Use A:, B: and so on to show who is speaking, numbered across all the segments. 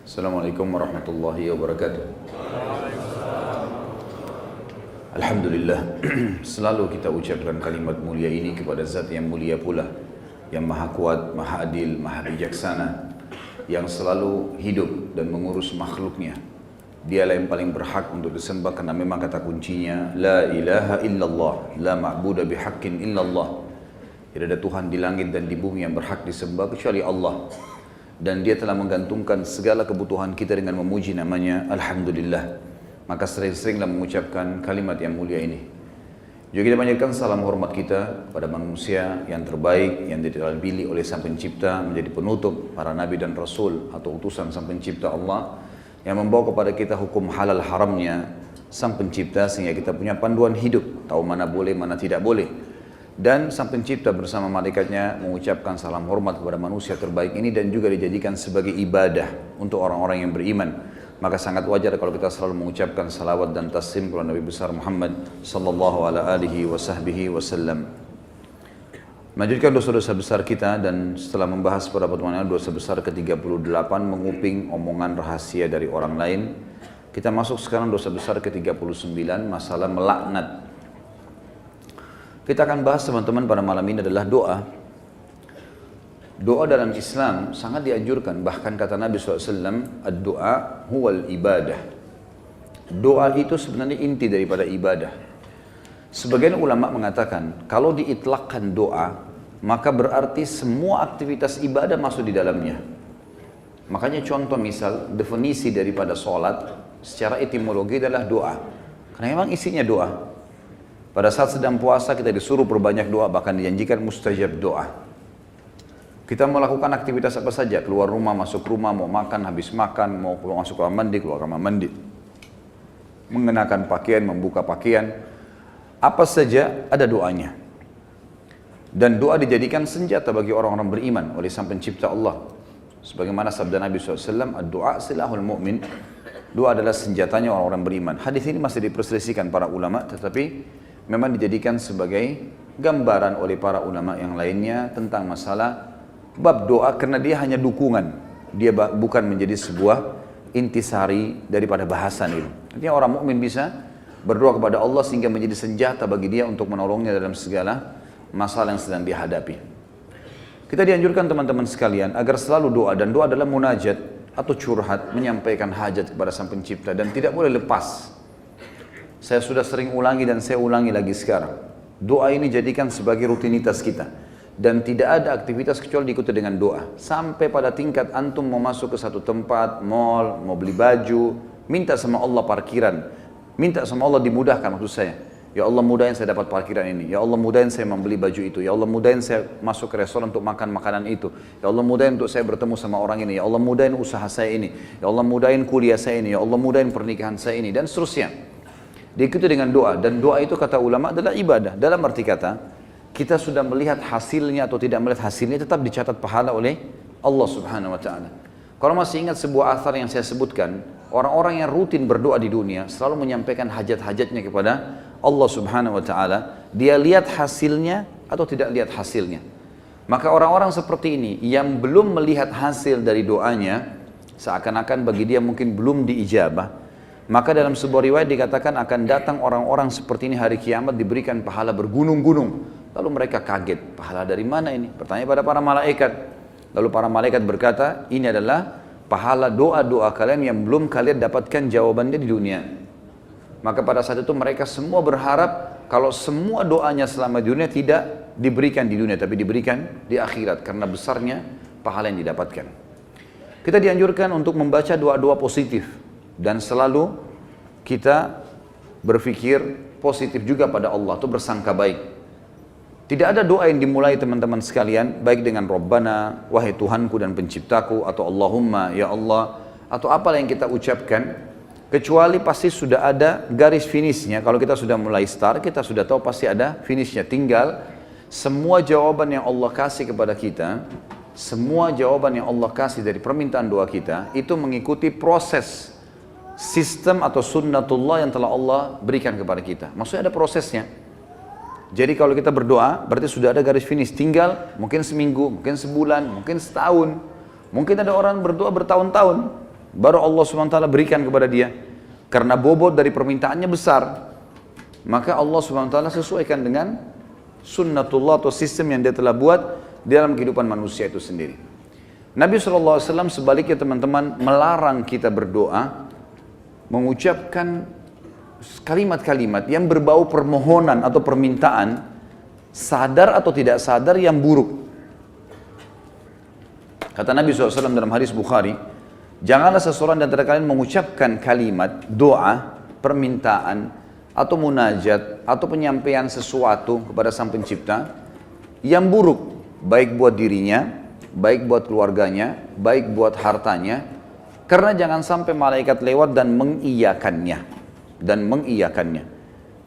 A: Assalamualaikum warahmatullahi wabarakatuh. Alhamdulillah, selalu kita ucapkan kalimat mulia ini kepada zat yang mulia pula, yang maha kuat, maha adil, maha bijaksana, yang selalu hidup dan mengurus makhluknya. Dialah yang paling berhak untuk disembah karena memang kata kuncinya la ilaha illallah, la ma'budu bihaqqin illallah. Tidak ada Tuhan di langit dan di bumi yang berhak disembah kecuali Allah. Dan dia telah menggantungkan segala kebutuhan kita dengan memuji namanya Alhamdulillah. Maka sering-seringlah mengucapkan kalimat yang mulia ini. Juga kita panjatkan salam hormat kita pada manusia yang terbaik, yang dipilih oleh Sang Pencipta menjadi penutup para nabi dan rasul atau utusan Sang Pencipta Allah, yang membawa kepada kita hukum halal haramnya Sang Pencipta, sehingga kita punya panduan hidup, tahu mana boleh mana tidak boleh. Dan Sang Pencipta bersama malaikatnya mengucapkan salam hormat kepada manusia terbaik ini dan juga dijadikan sebagai ibadah untuk orang-orang yang beriman. Maka sangat wajar kalau kita selalu mengucapkan salawat dan taslim kepada Nabi besar Muhammad sallallahu alaihi wasallam. Melanjutkan dosa-dosa besar kita, dan setelah membahas pada pertemuan ini dosa besar ke-38, menguping omongan rahasia dari orang lain, kita masuk sekarang dosa besar ke-39, masalah melaknat. Kita akan bahas teman-teman pada malam ini adalah doa. Doa dalam Islam sangat dianjurkan, bahkan kata Nabi SAW, ad-doa huwal ibadah. Doa itu sebenarnya inti daripada ibadah. Sebagian ulama mengatakan, kalau diitlakkan doa, maka berarti semua aktivitas ibadah masuk di dalamnya. Makanya contoh misal, definisi daripada sholat secara etimologi adalah doa. Karena memang isinya doa. Pada saat sedang puasa kita disuruh perbanyak doa, bahkan dijanjikan mustajab doa. Kita melakukan aktivitas apa saja, keluar rumah, masuk rumah, mau makan, habis makan, mau keluar masuk kamar mandi, keluar kamar mandi. Mengenakan pakaian, membuka pakaian, apa saja ada doanya. Dan doa dijadikan senjata bagi orang-orang beriman oleh Sang Pencipta Allah. Sebagaimana sabda Nabi SAW, ad-doa silahul mu'min. Doa adalah senjatanya orang-orang beriman. Hadis ini masih diperselisihkan para ulama, tetapi memang dijadikan sebagai gambaran oleh para ulama yang lainnya tentang masalah bab doa, karena dia hanya dukungan. Dia bukan menjadi sebuah intisari daripada bahasan itu. Artinya orang mukmin bisa berdoa kepada Allah sehingga menjadi senjata bagi dia untuk menolongnya dalam segala masalah yang sedang dihadapi. Kita dianjurkan teman-teman sekalian agar selalu doa, dan doa adalah munajat atau curhat, menyampaikan hajat kepada Sang Pencipta, dan tidak boleh lepas. Saya sudah sering ulangi dan saya ulangi lagi sekarang. Doa ini jadikan sebagai rutinitas kita. Dan tidak ada aktivitas kecuali diikuti dengan doa. Sampai pada tingkat antum mau masuk ke satu tempat, mall, mau beli baju, minta sama Allah parkiran. Minta sama Allah dimudahkan, maksud saya. Ya Allah mudahin saya dapat parkiran ini. Ya Allah mudahin saya membeli baju itu. Ya Allah mudahin saya masuk ke restoran untuk makan makanan itu. Ya Allah mudahin untuk saya bertemu sama orang ini. Ya Allah mudahin usaha saya ini. Ya Allah mudahin kuliah saya ini. Ya Allah mudahin pernikahan saya ini. Dan seterusnya. Diikuti dengan doa, dan doa itu kata ulama adalah ibadah. Dalam arti kata, kita sudah melihat hasilnya atau tidak melihat hasilnya, tetap dicatat pahala oleh Allah Subhanahu wa Ta'ala. Kalau masih ingat sebuah athar yang saya sebutkan, orang-orang yang rutin berdoa di dunia selalu menyampaikan hajat-hajatnya kepada Allah Subhanahu wa Ta'ala. Dia lihat hasilnya atau tidak lihat hasilnya. Maka orang-orang seperti ini yang belum melihat hasil dari doanya, seakan-akan bagi dia mungkin belum diijabah. Maka dalam sebuah riwayat dikatakan akan datang orang-orang seperti ini hari kiamat diberikan pahala bergunung-gunung. Lalu mereka kaget, pahala dari mana ini? Bertanya pada para malaikat. Lalu para malaikat berkata, ini adalah pahala doa-doa kalian yang belum kalian dapatkan jawabannya di dunia. Maka pada saat itu mereka semua berharap kalau semua doanya selama di dunia tidak diberikan di dunia, tapi diberikan di akhirat, karena besarnya pahala yang didapatkan. Kita dianjurkan untuk membaca doa-doa positif. Dan selalu kita berpikir positif juga pada Allah, itu bersangka baik. Tidak ada doa yang dimulai teman-teman sekalian, baik dengan Rabbana, wahai Tuhanku dan penciptaku, atau Allahumma, ya Allah, atau apalah yang kita ucapkan, kecuali pasti sudah ada garis finishnya. Kalau kita sudah mulai start, kita sudah tahu pasti ada finishnya. Tinggal semua jawaban yang Allah kasih kepada kita, semua jawaban yang Allah kasih dari permintaan doa kita, itu mengikuti proses sistem atau sunnatullah yang telah Allah berikan kepada kita. Maksudnya ada prosesnya. Jadi kalau kita berdoa, berarti sudah ada garis finish. Tinggal mungkin seminggu, mungkin sebulan, mungkin setahun. Mungkin ada orang berdoa bertahun-tahun. baru Allah SWT berikan kepada dia. Karena bobot dari permintaannya besar, maka Allah SWT sesuaikan dengan sunnatullah atau sistem yang dia telah buat di dalam kehidupan manusia itu sendiri. Nabi SAW sebaliknya teman-teman melarang kita berdoa, mengucapkan kalimat-kalimat yang berbau permohonan atau permintaan, sadar atau tidak sadar yang buruk. Kata Nabi SAW dalam hadis Bukhari, janganlah seseorang di antara kalian mengucapkan kalimat, doa, permintaan, atau munajat, atau penyampaian sesuatu kepada Sang Pencipta yang buruk, baik buat dirinya, baik buat keluarganya, baik buat hartanya, karena jangan sampai malaikat lewat dan mengiyakannya.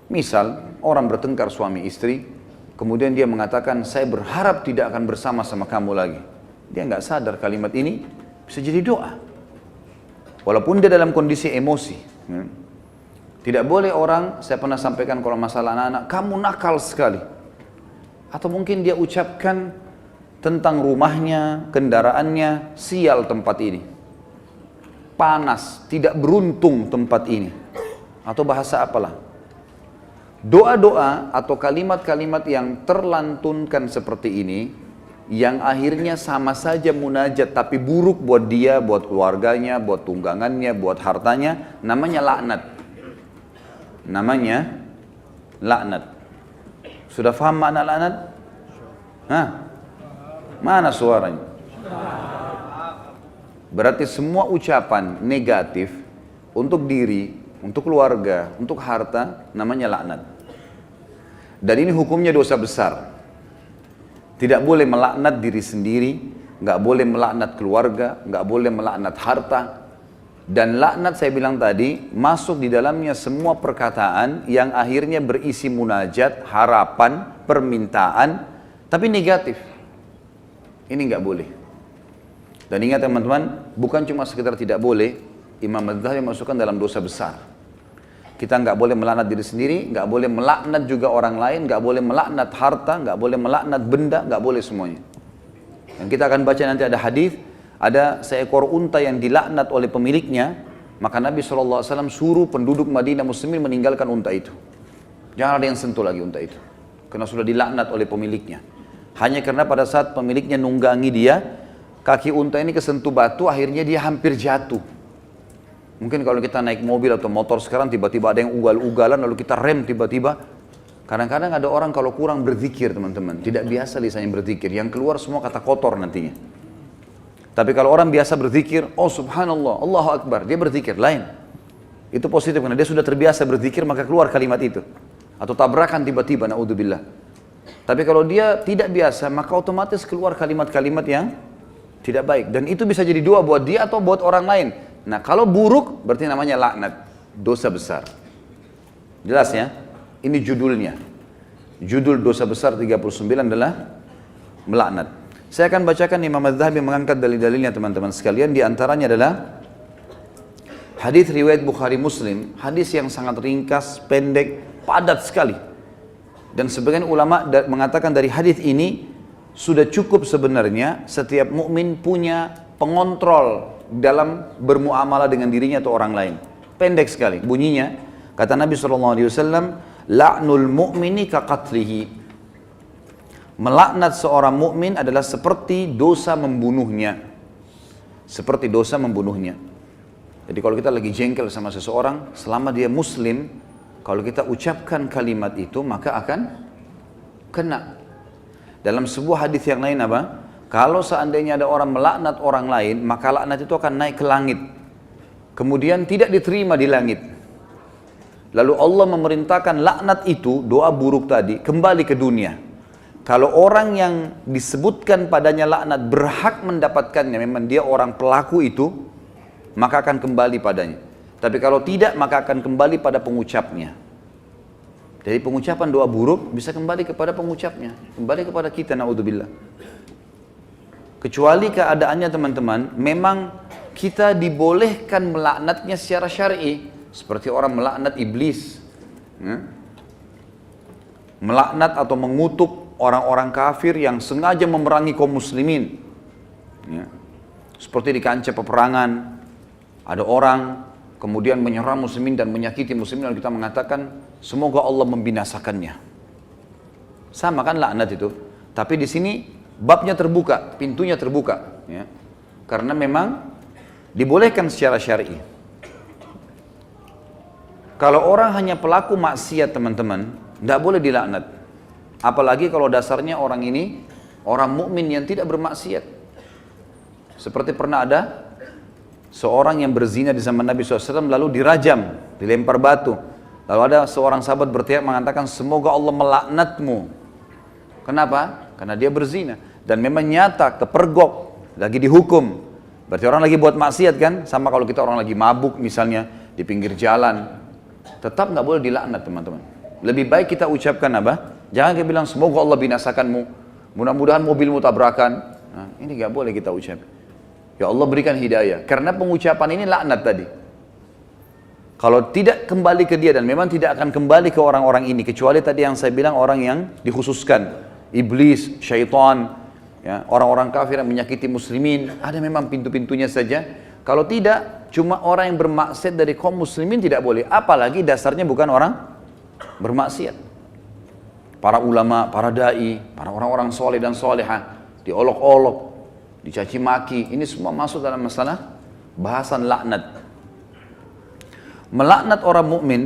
A: Misal, orang bertengkar suami istri, kemudian dia mengatakan, saya berharap tidak akan bersama-sama kamu lagi. Dia nggak sadar kalimat ini bisa jadi doa. Walaupun dia dalam kondisi emosi. Tidak boleh orang, saya pernah sampaikan kalau masalah anak-anak, kamu nakal sekali. Atau mungkin dia ucapkan tentang rumahnya, kendaraannya, sial tempat ini. Panas, tidak beruntung tempat ini. Atau bahasa apalah. Doa-doa atau kalimat-kalimat yang terlantunkan seperti ini, yang akhirnya sama saja munajat tapi buruk buat dia, buat keluarganya, buat tunggangannya, buat hartanya, namanya laknat. Namanya laknat. Sudah paham makna laknat? Hah? Mana suaranya? Berarti semua ucapan negatif untuk diri, untuk keluarga, untuk harta, namanya laknat. Dan ini hukumnya dosa besar. Tidak boleh melaknat diri sendiri, nggak boleh melaknat keluarga, nggak boleh melaknat harta. Dan laknat saya bilang tadi, masuk di dalamnya semua perkataan yang akhirnya berisi munajat, harapan, permintaan, tapi negatif. Ini nggak boleh. Dan ingat teman-teman, bukan cuma sekedar tidak boleh, Imam Az-Zahabi masukkan dalam dosa besar. Kita nggak boleh melaknat diri sendiri, nggak boleh melaknat juga orang lain, nggak boleh melaknat harta, nggak boleh melaknat benda, nggak boleh semuanya. Dan kita akan baca nanti ada hadis, ada seekor unta yang dilaknat oleh pemiliknya, maka Nabi SAW suruh penduduk Madinah Muslimin meninggalkan unta itu. Jangan ada yang sentuh lagi unta itu, karena sudah dilaknat oleh pemiliknya. Hanya karena pada saat pemiliknya nunggangi dia, kaki unta ini kesentuh batu, akhirnya dia hampir jatuh. Mungkin kalau kita naik mobil atau motor sekarang tiba-tiba ada yang ugal-ugalan lalu kita rem tiba-tiba. Kadang-kadang ada orang kalau kurang berzikir teman-teman, tidak biasa lisannya berzikir, yang keluar semua kata kotor nantinya. Tapi kalau orang biasa berzikir, oh subhanallah, Allahu Akbar, dia berzikir, lain. Itu positif karena dia sudah terbiasa berzikir maka keluar kalimat itu. Atau tabrakan tiba-tiba, na'udzubillah. Tapi kalau dia tidak biasa maka otomatis keluar kalimat-kalimat yang tidak baik. Dan itu bisa jadi doa buat dia atau buat orang lain. Nah kalau buruk berarti namanya laknat, dosa besar. Jelas ya? Ini judulnya. Judul dosa besar 39 adalah melaknat. Saya akan bacakan Imam Az-Zahabi mengangkat dalil-dalilnya teman-teman sekalian. Di antaranya adalah hadis riwayat Bukhari Muslim, hadis yang sangat ringkas, pendek, padat sekali. Dan sebagian ulama mengatakan dari hadis ini sudah cukup sebenarnya setiap mukmin punya pengontrol dalam bermuamalah dengan dirinya atau orang lain. Pendek sekali bunyinya. Kata Nabi SAW, la'nul mu'mini kaqatlihi. Melaknat seorang mukmin adalah seperti dosa membunuhnya. Seperti dosa membunuhnya. Jadi kalau kita lagi jengkel sama seseorang, selama dia muslim, kalau kita ucapkan kalimat itu maka akan kena. Dalam sebuah hadis yang lain apa? Kalau seandainya ada orang melaknat orang lain, maka laknat itu akan naik ke langit. Kemudian tidak diterima di langit. Lalu Allah memerintahkan laknat itu, doa buruk tadi, kembali ke dunia. Kalau orang yang disebutkan padanya laknat berhak mendapatkannya, memang dia orang pelaku itu, maka akan kembali padanya. Tapi kalau tidak, maka akan kembali pada pengucapnya. Jadi pengucapan doa buruk bisa kembali kepada pengucapnya, kembali kepada kita, na'udzubillah. Kecuali keadaannya teman-teman, memang kita dibolehkan melaknatnya secara syar'i, seperti orang melaknat iblis, melaknat atau mengutuk orang-orang kafir yang sengaja memerangi kaum muslimin, seperti di kancah peperangan, Ada orang kemudian menyerang muslimin dan menyakiti muslimin, lalu kita mengatakan semoga Allah membinasakannya. Sama kan laknat itu. Tapi di sini babnya terbuka, pintunya terbuka, ya. Karena memang dibolehkan secara syar'i. Kalau orang hanya pelaku maksiat teman-teman, tidak boleh dilaknat. Apalagi kalau dasarnya orang ini orang mukmin yang tidak bermaksiat. Seperti pernah ada seorang yang berzina di zaman Nabi SAW lalu dirajam, dilempar batu. Lalu ada seorang sahabat berteriak mengatakan semoga Allah melaknatmu. Kenapa? Karena dia berzina. Dan memang nyata, kepergok, lagi dihukum. Berarti orang lagi buat maksiat kan? Sama kalau kita orang lagi mabuk misalnya di pinggir jalan. Tetap nggak boleh dilaknat teman-teman. Lebih baik kita ucapkan apa? Jangan kita bilang semoga Allah binasakanmu. Mudah-mudahan mobilmu tabrakan. Nah, ini nggak boleh kita ucap. Ya Allah berikan hidayah. Karena pengucapan ini laknat tadi. Kalau tidak kembali ke dia dan memang tidak akan kembali ke orang-orang ini. Kecuali tadi yang saya bilang orang yang dikhususkan. Iblis, syaitan, ya, orang-orang kafir yang menyakiti muslimin. Ada memang pintu-pintunya saja. Kalau tidak, cuma orang yang bermaksiat dari kaum muslimin tidak boleh. Apalagi dasarnya bukan orang bermaksiat. Para ulama, para da'i, para orang-orang soleh dan soleha, diolok-olok, dicaci maki, ini semua masuk dalam masalah bahasan laknat. Melaknat orang mukmin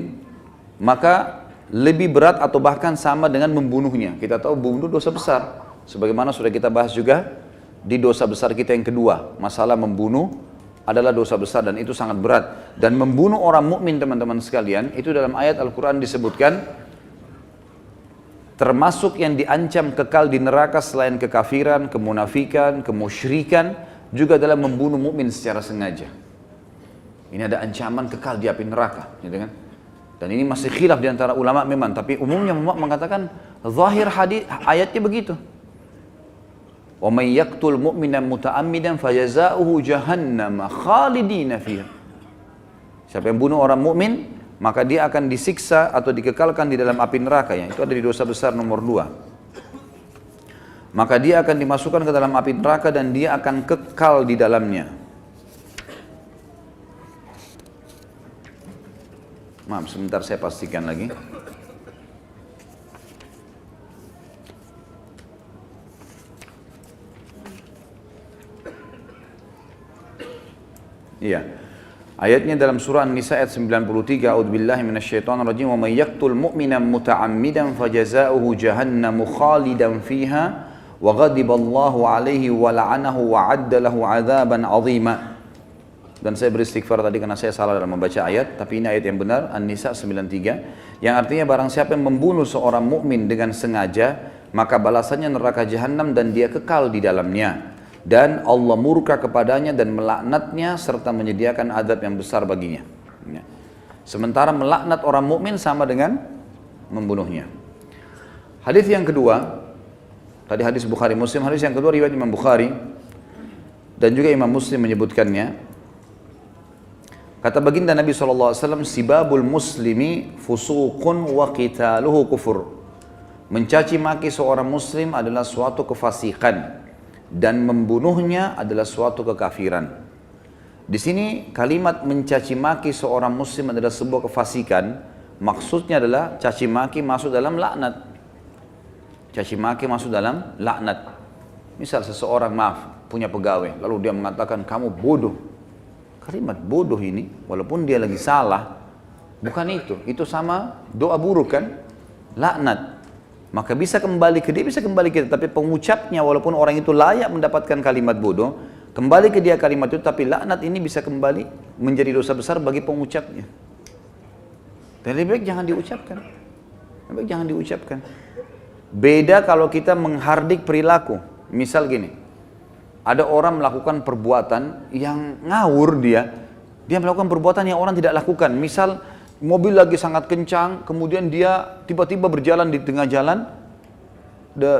A: maka lebih berat atau bahkan sama dengan membunuhnya. Kita tahu membunuh dosa besar. Sebagaimana sudah kita bahas juga di dosa besar kita yang kedua, masalah membunuh adalah dosa besar dan itu sangat berat. Dan membunuh orang mukmin teman-teman sekalian, itu dalam ayat Al-Quran disebutkan termasuk yang diancam kekal di neraka selain kekafiran, kemunafikan, kemusyrikan, juga dalam membunuh mukmin secara sengaja. Ini ada ancaman kekal di api neraka, gitu kan? Dan ini masih khilaf di antara ulama memang, tapi umumnya ulama mengatakan zahir hadis ayatnya begitu. Wa may yaqtul mu'minan muta'ammidan fajazaohu jahannam khalidina fiha. Siapa yang bunuh orang mukmin, maka dia akan disiksa atau dikekalkan di dalam api neraka, ya. Itu ada di dosa besar nomor 2. Maka dia akan dimasukkan ke dalam api neraka dan dia akan kekal di dalamnya. Maaf, sebentar saya pastikan lagi. Iya. Ayatnya dalam surah An-Nisa ayat 93, A'udzubillahi minasyaitonirrajim, wa may yaqtul mu'minan muta'ammidan fajazaohu jahannamu khalidan fiha wa ghadiballahu 'alaihi wa la'anahu wa 'adda lahu 'adzaban 'azima. Dan saya beristighfar tadi karena saya salah dalam membaca ayat, tapi ini ayat yang benar, An-Nisa 93, yang artinya barang siapa yang membunuh seorang mukmin dengan sengaja, maka balasannya neraka jahanam dan dia kekal di dalamnya. Dan Allah murka kepadanya dan melaknatnya serta menyediakan azab yang besar baginya. Ya. Sementara melaknat orang mukmin sama dengan membunuhnya. Hadis yang kedua, tadi hadis Bukhari Muslim, hadis yang kedua riwayat Imam Bukhari dan juga Imam Muslim menyebutkannya. Kata baginda Nabi SAW, sibabul muslimi fusuqun wa qitaluhu kufur. Mencaci maki seorang muslim adalah suatu kefasikan dan membunuhnya adalah suatu kekafiran. Di sini kalimat mencaci maki seorang muslim adalah sebuah kefasikan. Maksudnya adalah caci maki masuk dalam laknat. Caci maki masuk dalam laknat. Misal seseorang punya pegawai, lalu dia mengatakan kamu bodoh. Kalimat bodoh ini, walaupun dia lagi salah, bukan itu. Itu sama doa buruk kan? Laknat. Maka bisa kembali ke dia, bisa kembali ke dia. Tapi pengucapnya walaupun orang itu layak mendapatkan kalimat bodoh, kembali ke dia kalimat itu, tapi laknat ini bisa kembali menjadi dosa besar bagi pengucapnya. Dan lebih baik jangan diucapkan. Lebih baik jangan diucapkan. Beda kalau kita menghardik perilaku. Misal gini, ada orang melakukan perbuatan yang ngawur dia melakukan perbuatan yang orang tidak lakukan. Misal mobil lagi sangat kencang, kemudian dia tiba-tiba berjalan di tengah jalan,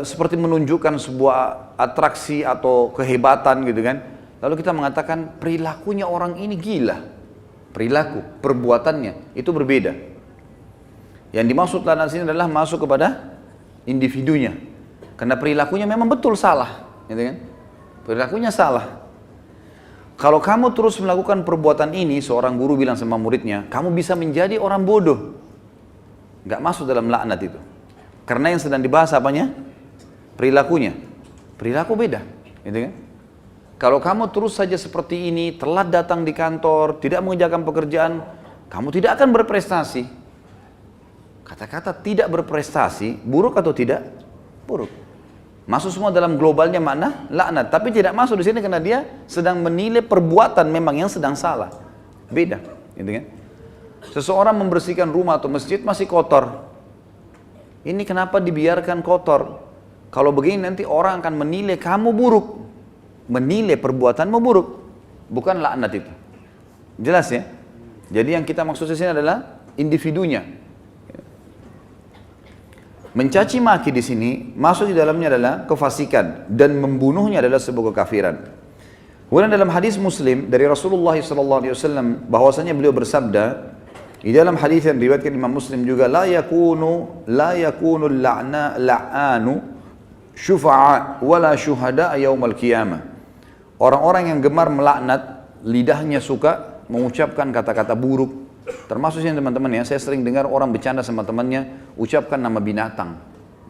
A: seperti menunjukkan sebuah atraksi atau kehebatan gitu kan. Lalu kita mengatakan perilakunya orang ini gila. Perilaku, perbuatannya itu berbeda. Yang dimaksud laknat sini adalah masuk kepada individunya. Karena perilakunya memang betul salah, gitu kan? Perilakunya salah. Kalau kamu terus melakukan perbuatan ini, seorang guru bilang sama muridnya, kamu bisa menjadi orang bodoh. Nggak masuk dalam laknat itu. Karena yang sedang dibahas apanya? Perilakunya. Perilaku beda, gitu kan? Kalau kamu terus saja seperti ini, telat datang di kantor, tidak mengerjakan pekerjaan, kamu tidak akan berprestasi. Kata-kata tidak berprestasi, buruk atau tidak? Buruk. Masuk semua dalam globalnya makna laknat, tapi tidak masuk di sini karena dia sedang menilai perbuatan memang yang sedang salah. Beda, gitu kan? Seseorang membersihkan rumah atau masjid masih kotor. Ini kenapa dibiarkan kotor? Kalau begini nanti orang akan menilai kamu buruk. Menilai perbuatanmu buruk, bukan laknat itu. Jelas ya? Jadi yang kita maksud di sini adalah individunya. Mencaci maki di sini masuk di dalamnya adalah kefasikan dan membunuhnya adalah sebuah kekafiran. Kemudian dalam hadis Muslim dari Rasulullah SAW bahwasanya beliau bersabda di dalam hadis yang diriwayatkan Imam Muslim juga, la yakunu la'anu syufa'a wala syuhada yaumal qiyamah. Orang-orang yang gemar melaknat, lidahnya suka mengucapkan kata-kata buruk. Termasuk sini teman-teman ya, saya sering dengar orang bercanda sama temannya, ucapkan nama binatang.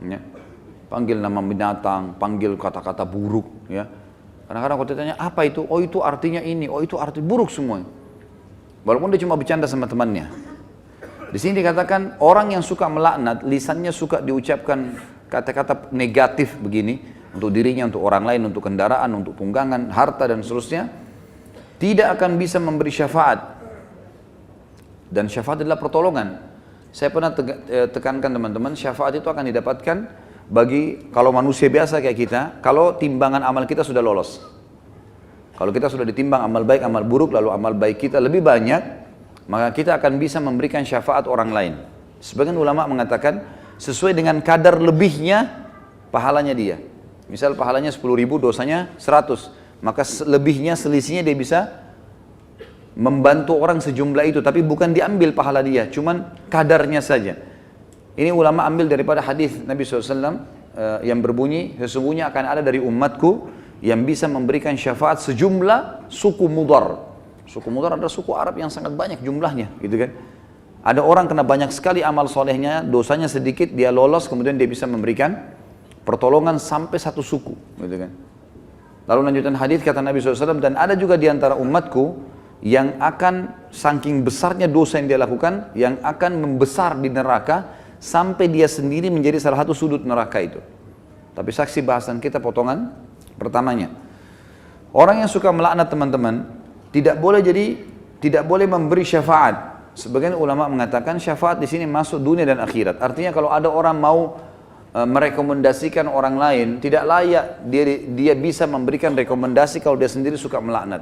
A: Ya. Panggil nama binatang, panggil kata-kata buruk. Ya. Kadang-kadang kalau ditanya, apa itu? Oh itu artinya ini, oh itu arti buruk semua. Walaupun dia cuma bercanda sama temannya. Di sini dikatakan, orang yang suka melaknat, lisannya suka diucapkan kata-kata negatif begini, untuk dirinya, untuk orang lain, untuk kendaraan, untuk tunggangan, harta dan seterusnya, tidak akan bisa memberi syafaat. Dan syafaat adalah pertolongan. Saya pernah tekankan teman-teman, syafaat itu akan didapatkan bagi kalau manusia biasa kayak kita, kalau timbangan amal kita sudah lolos. Kalau kita sudah ditimbang amal baik, amal buruk, lalu amal baik kita lebih banyak, maka kita akan bisa memberikan syafaat orang lain. Sebagian ulama mengatakan, sesuai dengan kadar lebihnya pahalanya dia. Misal pahalanya 10.000, dosanya 100. Maka lebihnya, selisihnya dia bisa membantu orang sejumlah itu. Tapi bukan diambil pahala dia, cuman kadarnya saja. Ini ulama ambil daripada hadis Nabi SAW yang berbunyi, sesungguhnya akan ada dari umatku yang bisa memberikan syafaat sejumlah suku Mudar. Suku Mudar adalah suku Arab yang sangat banyak jumlahnya, gitu kan. Ada orang kena banyak sekali amal solehnya, dosanya sedikit, dia lolos, kemudian dia bisa memberikan pertolongan sampai satu suku, gitu kan. Lalu lanjutan hadis kata Nabi SAW, dan ada juga di antara umatku yang akan saking besarnya dosa yang dia lakukan, yang akan membesar di neraka sampai dia sendiri menjadi salah satu sudut neraka itu. Tapi saksi bahasan kita potongan pertamanya. Orang yang suka melaknat teman-teman tidak boleh memberi syafaat. Sebagian ulama mengatakan syafaat di sini masuk dunia dan akhirat. Artinya kalau ada orang mau merekomendasikan orang lain, tidak layak dia bisa memberikan rekomendasi kalau dia sendiri suka melaknat,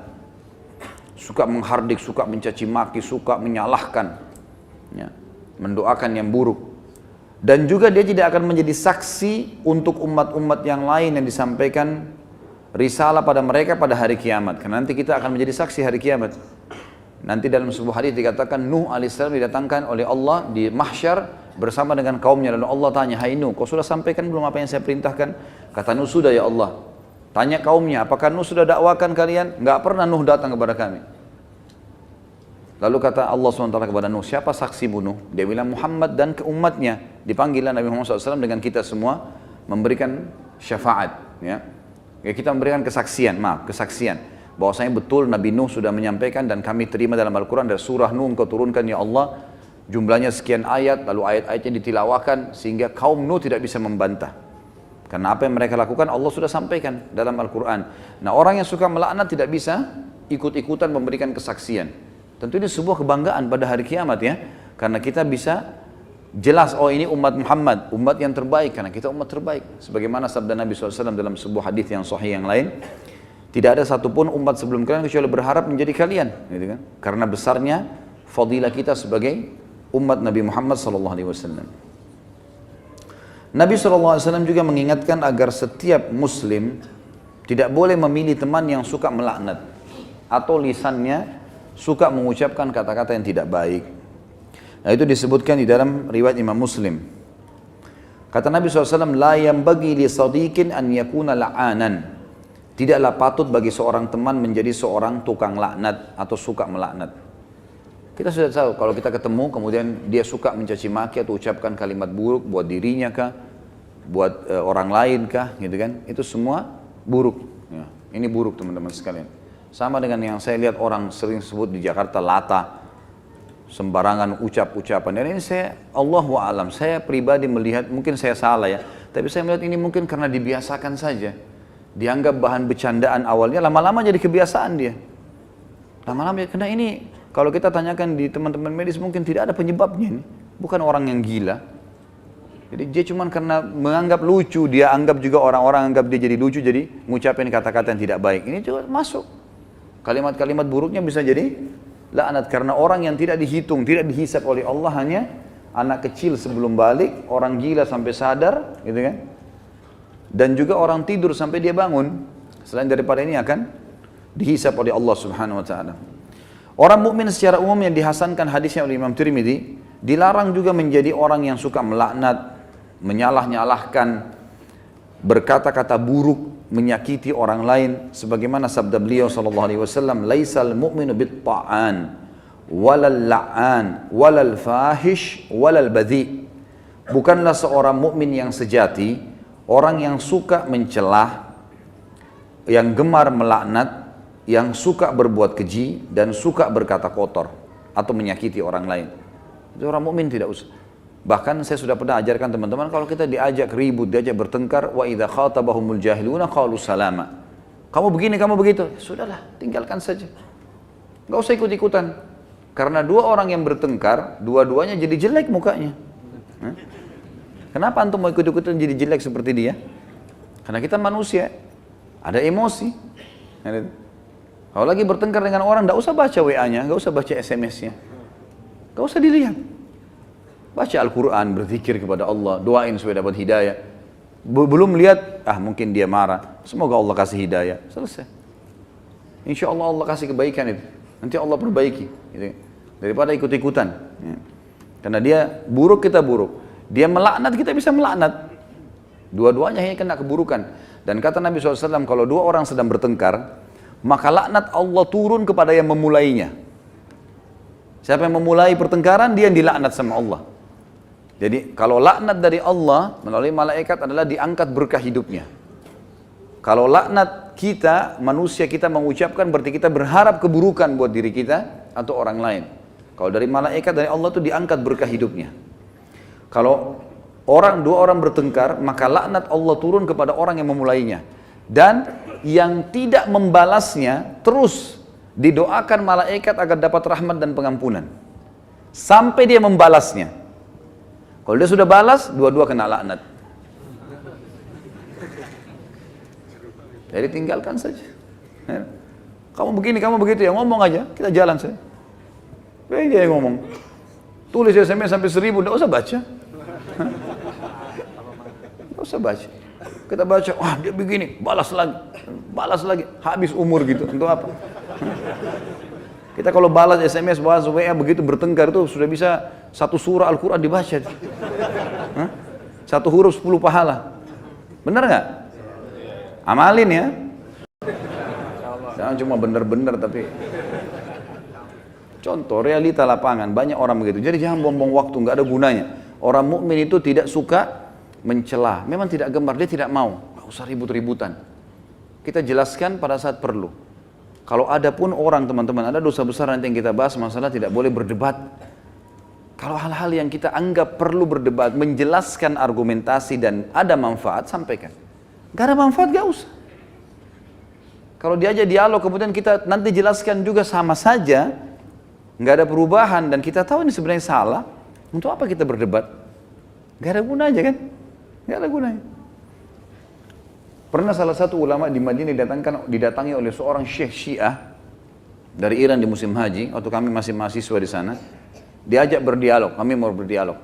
A: suka menghardik, suka mencaci maki, suka menyalahkan, ya, mendoakan yang buruk. Dan juga dia tidak akan menjadi saksi untuk umat-umat yang lain yang disampaikan risalah pada mereka pada hari kiamat. Karena nanti kita akan menjadi saksi hari kiamat. Nanti dalam sebuah hadis dikatakan Nuh alaihissalam didatangkan oleh Allah di mahsyar bersama dengan kaumnya. Lalu Allah tanya, hai Nuh, kau sudah sampaikan belum apa yang saya perintahkan? Kata Nuh, sudah ya Allah. Tanya kaumnya, apakah Nuh sudah dakwakan kalian? Enggak pernah Nuh datang kepada kami. Lalu kata Allah SWT kepada Nuh, siapa saksimu Nuh? Dia bilang Muhammad dan ke umatnya. Dipanggillah Nabi Muhammad SAW dengan kita semua memberikan syafaat. Ya, kita memberikan kesaksian, bahwasanya betul Nabi Nuh sudah menyampaikan dan kami terima dalam Al-Quran dari surah Nuh engkau turunkan ya Allah, jumlahnya sekian ayat, lalu ayat-ayatnya ditilawakan sehingga kaum Nuh tidak bisa membantah. Karena apa yang mereka lakukan Allah sudah sampaikan dalam Al-Quran. Nah, orang yang suka melaknat tidak bisa ikut-ikutan memberikan kesaksian. Tentu ini sebuah kebanggaan pada hari kiamat ya, karena kita bisa jelas, oh ini umat Muhammad, umat yang terbaik, karena kita umat terbaik. Sebagaimana sabda Nabi SAW dalam sebuah hadis yang sahih yang lain, tidak ada satupun umat sebelum kalian kecuali berharap menjadi kalian, gitu kan? Karena besarnya fadilah kita sebagai umat Nabi Muhammad SAW. Nabi SAW juga mengingatkan agar setiap muslim tidak boleh memilih teman yang suka melaknat atau lisannya suka mengucapkan kata-kata yang tidak baik. Nah, itu disebutkan di dalam riwayat Imam Muslim. Kata Nabi SAW, la yambagi li sadiqin an yakuna la'anan. Tidaklah patut bagi seorang teman menjadi seorang tukang laknat atau suka melaknat. Kita sudah tahu kalau kita ketemu kemudian dia suka mencaci maki atau ucapkan kalimat buruk buat dirinya kah, buat orang lain kah, gitu kan? Itu semua buruk. Ya, ini buruk teman-teman sekalian. Sama dengan yang saya lihat orang sering sebut di Jakarta lata, sembarangan ucapan. Dan ini saya, Allahu a'lam, saya pribadi melihat, mungkin saya salah ya, tapi saya melihat ini mungkin karena dibiasakan saja. Dianggap bahan bercandaan awalnya, lama-lama jadi kebiasaan dia. Lama-lama, karena ini kalau kita tanyakan di teman-teman medis mungkin tidak ada penyebabnya ini. Bukan orang yang gila. Jadi dia cuma karena menganggap lucu, dia anggap juga orang-orang anggap dia jadi lucu, jadi ngucapin kata-kata yang tidak baik. Ini juga masuk. Kalimat-kalimat buruknya bisa jadi laknat karena orang yang tidak dihitung, tidak dihisab oleh Allah hanya anak kecil sebelum balik, orang gila sampai sadar, gitu kan? Dan juga orang tidur sampai dia bangun. Selain daripada ini akan dihisab oleh Allah Subhanahu wa taala. Orang mukmin secara umum yang dihasankan hadisnya oleh Imam Tirmidzi, dilarang juga menjadi orang yang suka melaknat, menyalah-nyalahkan, berkata-kata buruk, menyakiti orang lain, sebagaimana sabda beliau sallallahu alaihi wasallam, "Laisal mu'minu bit-ta'an, walal la'an, walal fahish, walal badhi." Bukanlah seorang mukmin yang sejati orang yang suka mencelah, yang gemar melaknat, yang suka berbuat keji dan suka berkata kotor atau menyakiti orang lain. Itu orang mukmin tidak usah. Bahkan saya sudah pernah ajarkan teman-teman, kalau kita diajak ribut, diajak bertengkar, wa idza khatabahumul jahiluna qalu salama. Kamu begini, kamu begitu. Sudahlah, tinggalkan saja. Enggak usah ikut-ikutan. Karena dua orang yang bertengkar, dua-duanya jadi jelek mukanya. Kenapa antum mau ikut-ikutan jadi jelek seperti dia? Karena kita manusia, ada emosi. Kalau lagi bertengkar dengan orang, enggak usah baca WA-nya, enggak usah baca SMS-nya. Enggak usah dilihat. Baca Al-Quran, berzikir kepada Allah, doain supaya dapat hidayah. Belum lihat, mungkin dia marah. Semoga Allah kasih hidayah. Selesai. Insya Allah Allah kasih kebaikan itu. Nanti Allah perbaiki. Gitu. Daripada ikut-ikutan. Ya. Karena dia buruk, kita buruk. Dia melaknat, kita bisa melaknat. Dua-duanya hanya kena keburukan. Dan kata Nabi SAW, kalau dua orang sedang bertengkar, maka laknat Allah turun kepada yang memulainya. Siapa yang memulai pertengkaran, dia yang dilaknat sama Allah. Jadi kalau laknat dari Allah melalui malaikat adalah diangkat berkah hidupnya. Kalau laknat kita, manusia kita mengucapkan berarti kita berharap keburukan buat diri kita atau orang lain. Kalau dari malaikat dari Allah itu diangkat berkah hidupnya. Kalau dua orang bertengkar, maka laknat Allah turun kepada orang yang memulainya. Dan yang tidak membalasnya terus didoakan malaikat agar dapat rahmat dan pengampunan. Sampai dia membalasnya. Kalau dia sudah balas, dua-dua kena laknat. Jadi tinggalkan saja. Kamu begini, kamu begitu ya, ngomong aja, kita jalan saja. Dia yang ngomong. Tulis SMS sampai 1000, enggak usah baca. Enggak usah baca. Kita baca, wah dia begini, balas lagi, habis umur gitu. Untuk apa? Kita kalau balas SMS, balas WA begitu bertengkar itu sudah bisa satu surah Al-Quran dibaca. Satu huruf 10 pahala. Benar nggak? Amalin ya. Jangan cuma benar-benar tapi. Contoh realita lapangan, banyak orang begitu. Jadi jangan buang-buang waktu, nggak ada gunanya. Orang mukmin itu tidak suka mencela. Memang tidak gemar, dia tidak mau. Nggak usah ribut-ributan. Kita jelaskan pada saat perlu. Kalau ada pun orang teman-teman, ada dosa besar nanti yang kita bahas masalah tidak boleh berdebat. Kalau hal-hal yang kita anggap perlu berdebat, menjelaskan argumentasi dan ada manfaat, sampaikan. Gak ada manfaat, gak usah. Kalau diajak dialog kemudian kita nanti jelaskan juga sama saja, gak ada perubahan dan kita tahu ini sebenarnya salah, untuk apa kita berdebat? Gak ada gunanya kan? Gak ada gunanya. Pernah salah satu ulama di Madinah didatangi oleh seorang syekh Syiah dari Iran di musim haji, waktu kami masih mahasiswa di sana. Diajak berdialog, kami mau berdialog.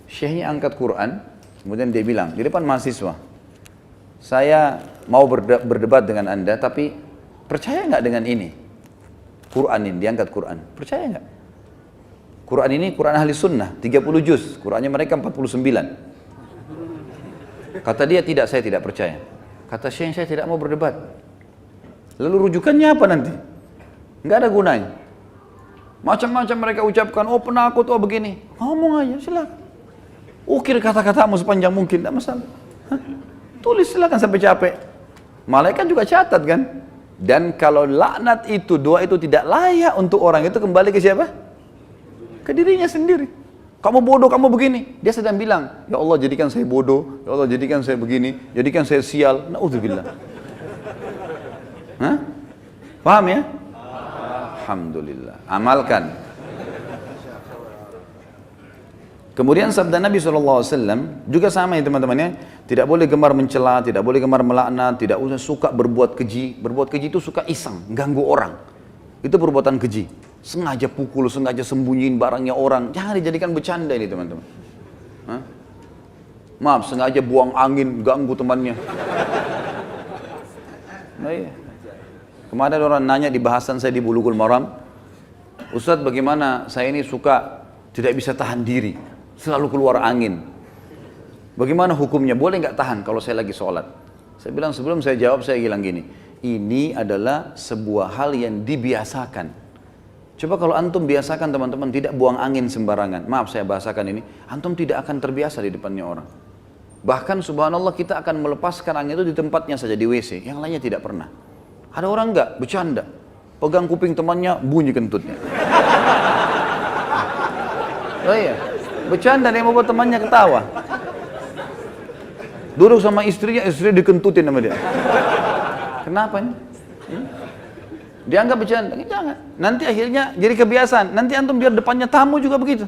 A: Syekhnya angkat Quran, kemudian dia bilang di depan mahasiswa, saya mau berdebat dengan anda, tapi percaya nggak dengan ini? Quran ini, diangkat Quran. Percaya nggak? Quran ini Quran ahli sunnah, 30 juz, Qurannya mereka 49. Kata dia, tidak, saya tidak percaya. Kata Syekh, saya tidak mau berdebat. Lalu rujukannya apa nanti? Nggak ada gunanya. Macam-macam mereka ucapkan, oh penakut, oh begini. Ngomong aja, silakan. Ukir kata-katamu sepanjang mungkin, tidak masalah. Hah? Tulis silakan sampai capek. Malaikat juga catat kan. Dan kalau laknat itu, doa itu tidak layak untuk orang itu, kembali ke siapa? Ke dirinya sendiri. Kamu bodoh, kamu begini. Dia sedang bilang, ya Allah jadikan saya bodoh, ya Allah jadikan saya begini, jadikan saya sial. Na'udzubillah. Hah? Paham ya? Alhamdulillah. Amalkan. Kemudian sabda Nabi SAW juga sama ya teman-teman ya. Tidak boleh gemar mencela, tidak boleh gemar melaknat, tidak usah suka berbuat keji. Berbuat keji itu suka iseng, ganggu orang. Itu perbuatan keji. Sengaja pukul, sengaja sembunyiin barangnya orang. Jangan dijadikan bercanda ini teman-teman. Hah? Maaf, sengaja buang angin, ganggu temannya. Nah, iya. Kemarin orang nanya di bahasan saya di Bulughul Maram, Ustadz bagaimana saya ini suka tidak bisa tahan diri, selalu keluar angin. Bagaimana hukumnya? Boleh nggak tahan kalau saya lagi sholat? Saya bilang sebelum saya jawab saya bilang gini, ini adalah sebuah hal yang dibiasakan. Coba kalau antum biasakan teman-teman tidak buang angin sembarangan. Maaf saya bahasakan ini, antum tidak akan terbiasa di depannya orang. Bahkan subhanallah kita akan melepaskan angin itu di tempatnya saja, di WC, yang lainnya tidak pernah. Ada orang enggak, bercanda, pegang kuping temannya, bunyi kentutnya. Oh iya, bercanda dia mau buat temannya ketawa. Duduk sama istrinya, istri dikentutin sama dia. Kenapa nih? Dianggap bercanda, jangan. Nanti akhirnya jadi kebiasaan. Nanti antum biar depannya tamu juga begitu.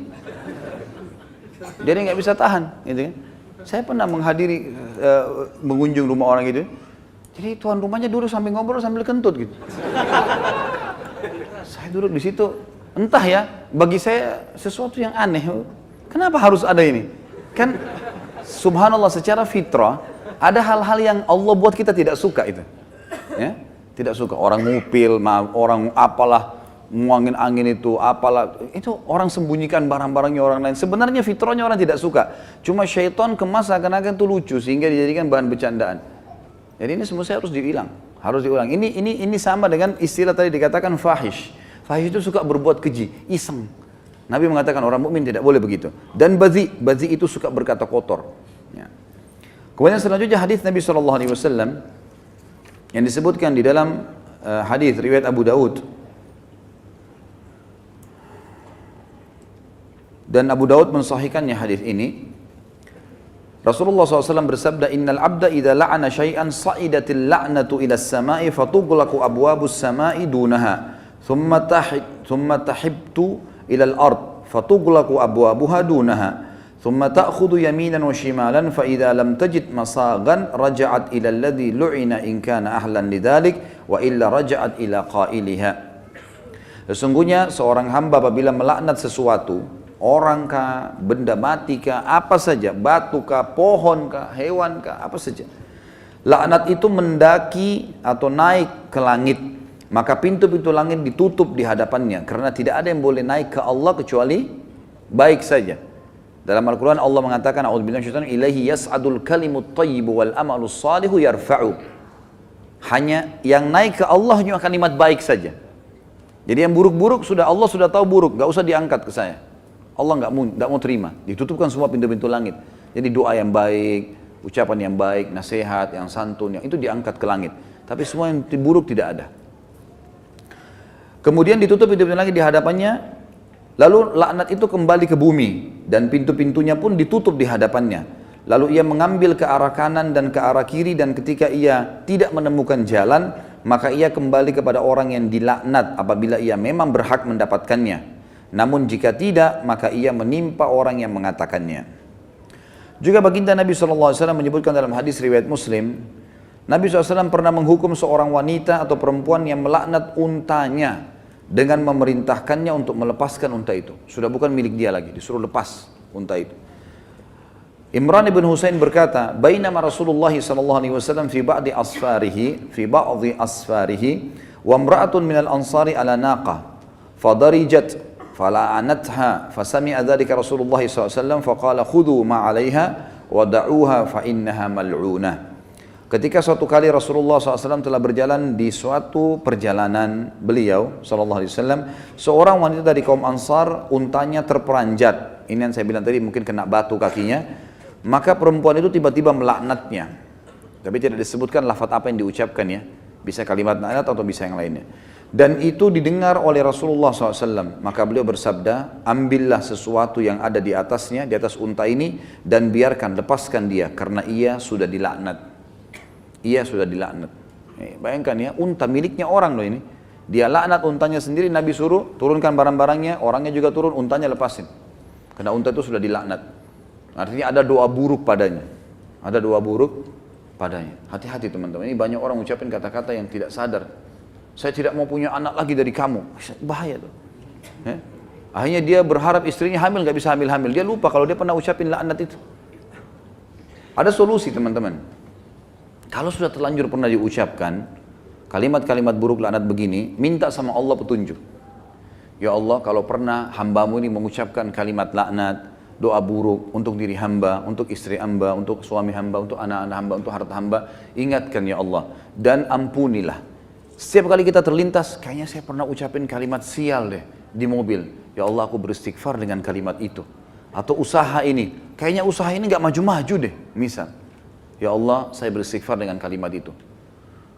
A: Jadi nggak bisa tahan, gitu kan? Saya pernah menghadiri mengunjung rumah orang gitu. Jadi tuan rumahnya duduk sambil ngobrol sambil kentut gitu. Saya duduk di situ, entah ya, bagi saya sesuatu yang aneh. Kenapa harus ada ini? Kan subhanallah secara fitrah ada hal-hal yang Allah buat kita tidak suka itu. Ya? Tidak suka orang ngupil, orang apalah nguangin angin itu, apalah itu orang sembunyikan barang-barangnya orang lain. Sebenarnya fitrahnya orang tidak suka. Cuma syaitan kemas seakan-akan itu lucu sehingga dijadikan bahan bercandaan. Jadi ini semua saya harus diulang, harus diulang. Ini sama dengan istilah tadi dikatakan fahish. Fahish itu suka berbuat keji, iseng. Nabi mengatakan orang mukmin tidak boleh begitu. Dan bazi itu suka berkata kotor. Ya. Kemudian selanjutnya hadis Nabi SAW yang disebutkan di dalam hadis riwayat Abu Daud. Dan Abu Daud mensahihkannya hadis ini. Rasulullah SAW bersabda, Innal abda idha la'ana syai'an sa'idatil la'natu ila samai fatuglaku abwabus samai dunaha thumma tahibtu ila al-ard fatuglaku abwabuha dunaha thumma ta'khudu yaminan wa shimalan fa idha lam tajid masagan raja'at ila alladhi lu'ina in kana ahlan lidhalik wa illa raja'at ila qailiha. Sesungguhnya seorang hamba apabila melaknat sesuatu, orang kah, benda mati kah, apa saja, batu kah, pohon kah, hewan kah, apa saja. Laknat itu mendaki atau naik ke langit, maka pintu-pintu langit ditutup di hadapannya, karena tidak ada yang boleh naik ke Allah kecuali baik saja. Dalam Al-Quran Allah mengatakan, A'udzubillahi minasyaitonir rajim, ilaihi yas'adul kalimut thayyibu wal amalus salihu yarfa'u. Hanya yang naik ke Allah hanya kalimat baik saja. Jadi yang buruk-buruk Allah sudah tahu buruk, gak usah diangkat ke saya. Allah nggak mau terima, ditutupkan semua pintu-pintu langit. Jadi doa yang baik, ucapan yang baik, nasihat, yang santun, yang itu diangkat ke langit. Tapi semua yang buruk tidak ada. Kemudian ditutup pintu-pintu langit di hadapannya, lalu laknat itu kembali ke bumi dan pintu-pintunya pun ditutup di hadapannya. Lalu ia mengambil ke arah kanan dan ke arah kiri, dan ketika ia tidak menemukan jalan, maka ia kembali kepada orang yang dilaknat apabila ia memang berhak mendapatkannya. Namun jika tidak, maka ia menimpa orang yang mengatakannya. Juga baginda Nabi SAW menyebutkan dalam hadis riwayat Muslim, Nabi SAW pernah menghukum seorang wanita atau perempuan yang melaknat untanya dengan memerintahkannya untuk melepaskan unta itu. Sudah bukan milik dia lagi, disuruh lepas unta itu. Imran ibn Husain berkata, Bainama Rasulullah SAW fi ba'di asfarihi wa imra'atun minal ansari ala naqah fadarijat فلعنتها فسمع ذلك رسول الله صلى الله عليه وسلم فقال خذوا ما عليها ودعوها فإنها ملعونة. Ketika suatu kali Rasulullah SAW telah berjalan di suatu perjalanan beliau SAW, seorang wanita dari kaum Ansar untanya terperanjat. Ini yang saya bilang tadi, mungkin kena batu kakinya. Maka perempuan itu tiba-tiba melaknatnya. Tapi tidak disebutkan lafaz apa yang diucapkan ya. Bisa kalimat laknat atau bisa yang lainnya. Dan itu didengar oleh Rasulullah SAW. Maka beliau bersabda, ambillah sesuatu yang ada di atasnya, di atas unta ini, dan biarkan, lepaskan dia, karena ia sudah dilaknat. Ia sudah dilaknat. Bayangkan ya, unta miliknya orang loh ini. Dia laknat untanya sendiri, Nabi suruh turunkan barang-barangnya, orangnya juga turun, untanya lepasin. Karena unta itu sudah dilaknat. Artinya ada doa buruk padanya. Ada doa buruk padanya. Hati-hati teman-teman, ini banyak orang ucapin kata-kata yang tidak sadar. Saya tidak mau punya anak lagi dari kamu. Bahaya tuh. Akhirnya dia berharap istrinya hamil, nggak bisa hamil-hamil. Dia lupa kalau dia pernah ucapin laknat itu. Ada solusi teman-teman. Kalau sudah terlanjur pernah diucapkan kalimat-kalimat buruk laknat begini, minta sama Allah petunjuk. Ya Allah, kalau pernah hambamu ini mengucapkan kalimat laknat, doa buruk untuk diri hamba, untuk istri hamba, untuk suami hamba, untuk anak-anak hamba, untuk harta hamba, ingatkan ya Allah dan ampunilah. Setiap kali kita terlintas, kayaknya saya pernah ucapin kalimat sial deh di mobil. Ya Allah, aku beristighfar dengan kalimat itu. Atau usaha ini, kayaknya usaha ini nggak maju-maju deh, misal. Ya Allah, saya beristighfar dengan kalimat itu.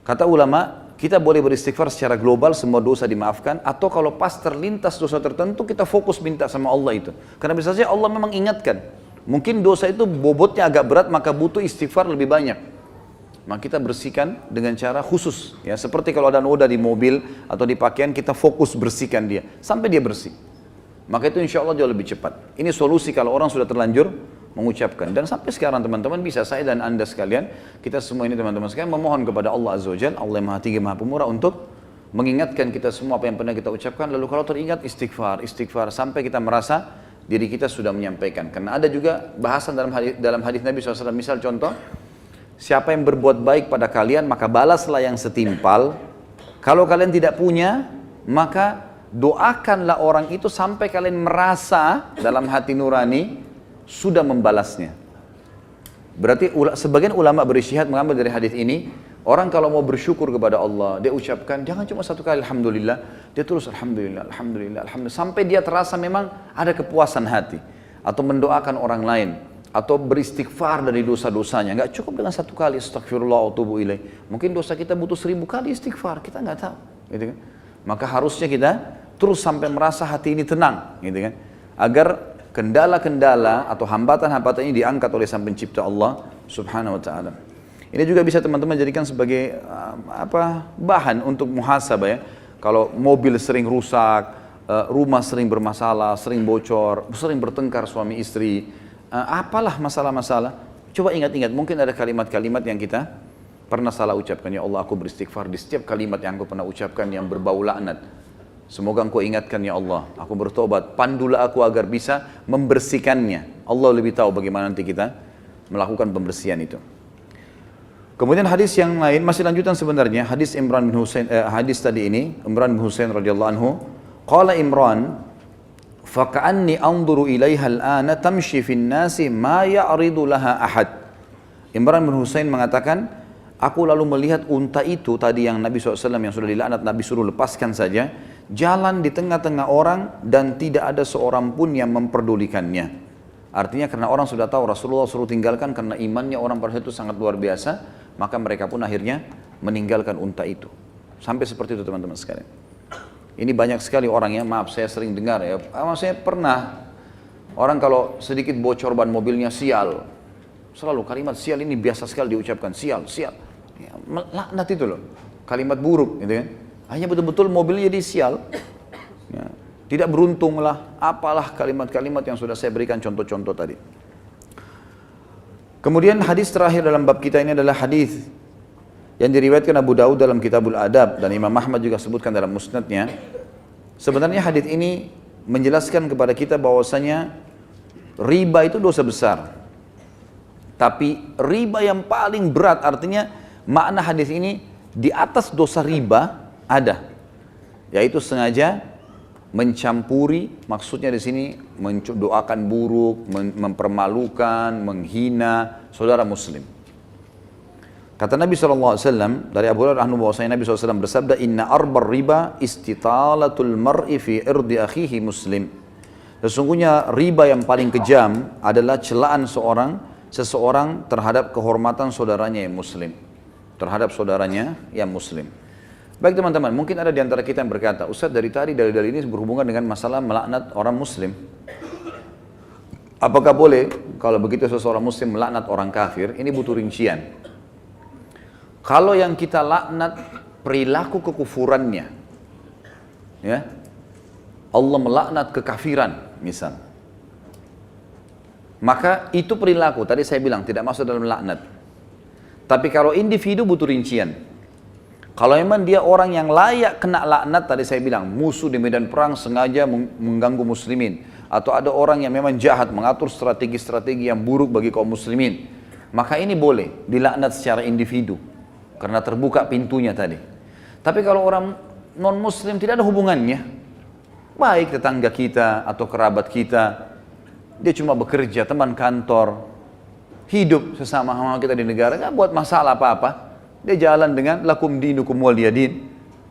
A: Kata ulama, kita boleh beristighfar secara global, semua dosa dimaafkan, atau kalau pas terlintas dosa tertentu, kita fokus minta sama Allah itu. Karena bisa saja Allah memang ingatkan. Mungkin dosa itu bobotnya agak berat, maka butuh istighfar lebih banyak. Maka kita bersihkan dengan cara khusus. Ya, seperti kalau ada noda di mobil atau di pakaian, kita fokus bersihkan dia, sampai dia bersih. Maka itu insya Allah jauh lebih cepat. Ini solusi kalau orang sudah terlanjur mengucapkan. Dan sampai sekarang teman-teman bisa saya dan anda sekalian, kita semua ini teman-teman sekalian memohon kepada Allah Azza wa Jalla, Allah yang Maha Tinggi Maha Pemurah, untuk mengingatkan kita semua apa yang pernah kita ucapkan. Lalu kalau teringat istighfar sampai kita merasa diri kita sudah menyampaikan. Karena ada juga bahasan dalam hadis Nabi SAW. Misal contoh, siapa yang berbuat baik pada kalian maka balaslah yang setimpal. Kalau kalian tidak punya, maka doakanlah orang itu sampai kalian merasa dalam hati nurani sudah membalasnya. Berarti sebagian ulama berisytihad mengambil dari hadis ini, orang kalau mau bersyukur kepada Allah, dia ucapkan jangan cuma satu kali alhamdulillah, dia terus alhamdulillah, alhamdulillah, alhamdulillah, sampai dia terasa memang ada kepuasan hati, atau mendoakan orang lain, atau beristighfar dari dosa-dosanya. Nggak cukup dengan satu kali astagfirullah wa atubu ilaih. Mungkin dosa kita butuh 1000 kali istighfar, kita nggak tahu, gitu kan? Maka harusnya kita terus sampai merasa hati ini tenang, gitu kan? Agar kendala-kendala atau hambatan-hambatan ini diangkat oleh Sang Pencipta Allah Subhanahu wa taala. Ini juga bisa teman-teman jadikan sebagai bahan untuk muhasabah ya. Kalau mobil sering rusak, rumah sering bermasalah, sering bocor, sering bertengkar suami istri, apalah masalah-masalah, coba ingat-ingat, mungkin ada kalimat-kalimat yang kita pernah salah ucapkan. Ya Allah, aku beristighfar di setiap kalimat yang aku pernah ucapkan yang berbau laknat. Semoga engkau ingatkan ya Allah, aku bertobat, pandulah aku agar bisa membersihkannya. Allah lebih tahu bagaimana nanti kita melakukan pembersihan itu. Kemudian hadis yang lain, masih lanjutan sebenarnya, hadis Imran bin Husain, hadis tadi ini, Imran bin Husain radhiyallahu anhu, qala Imran, faka'anni anzuru ilaiha al-ana tamshi fin nasi ma ya'ridu laha ahad. Imran bin Husain mengatakan, aku lalu melihat unta itu tadi yang Nabi SAW yang sudah dilaknat, Nabi suruh lepaskan saja, jalan di tengah-tengah orang dan tidak ada seorang pun yang memperdulikannya. Artinya karena orang sudah tahu Rasulullah suruh tinggalkan karena imannya orang pada saat itu sangat luar biasa, maka mereka pun akhirnya meninggalkan unta itu. Sampai seperti itu teman-teman sekalian. Ini banyak sekali orang ya, maaf saya sering dengar ya, saya pernah orang kalau sedikit bocor ban mobilnya sial. Selalu kalimat sial ini biasa sekali diucapkan, sial, sial. Ya, laknat itu loh, kalimat buruk gitu kan. Hanya betul-betul mobilnya jadi sial. Ya, tidak beruntung lah, apalah kalimat-kalimat yang sudah saya berikan contoh-contoh tadi. Kemudian hadis terakhir dalam bab kita ini adalah hadis yang diriwayatkan Abu Daud dalam Kitabul Adab dan Imam Ahmad juga sebutkan dalam musnadnya. Sebenarnya hadis ini menjelaskan kepada kita bahwasanya riba itu dosa besar. Tapi riba yang paling berat, artinya makna hadis ini di atas dosa riba ada, yaitu sengaja mencampuri, maksudnya di sini mendoakan buruk, mempermalukan, menghina saudara muslim. Kata Nabi SAW, dari Abu Hurairah bahwasanya Nabi SAW bersabda, Inna arbar riba istitalatul mar'i fi irdi akhihi muslim. Sesungguhnya riba yang paling kejam adalah celaan seseorang terhadap kehormatan saudaranya yang muslim. Terhadap saudaranya yang muslim. Baik teman-teman, mungkin ada di antara kita yang berkata, Ustaz dari tadi dalil-dalil ini berhubungan dengan masalah melaknat orang muslim. Apakah boleh kalau begitu seseorang muslim melaknat orang kafir? Ini butuh rincian. Kalau yang kita laknat perilaku kekufurannya, ya, Allah melaknat kekafiran, misal, maka itu perilaku. Tadi saya bilang tidak masuk dalam laknat. Tapi kalau individu butuh rincian. Kalau memang dia orang yang layak kena laknat, tadi saya bilang musuh di medan perang sengaja mengganggu muslimin, atau ada orang yang memang jahat mengatur strategi-strategi yang buruk bagi kaum muslimin, maka ini boleh dilaknat secara individu. Karena terbuka pintunya tadi. Tapi kalau orang non muslim tidak ada hubungannya, baik tetangga kita atau kerabat kita, dia cuma bekerja, teman kantor, hidup sesama kita di negara, nggak buat masalah apa-apa. Dia jalan dengan lakum dinukum waliyadin,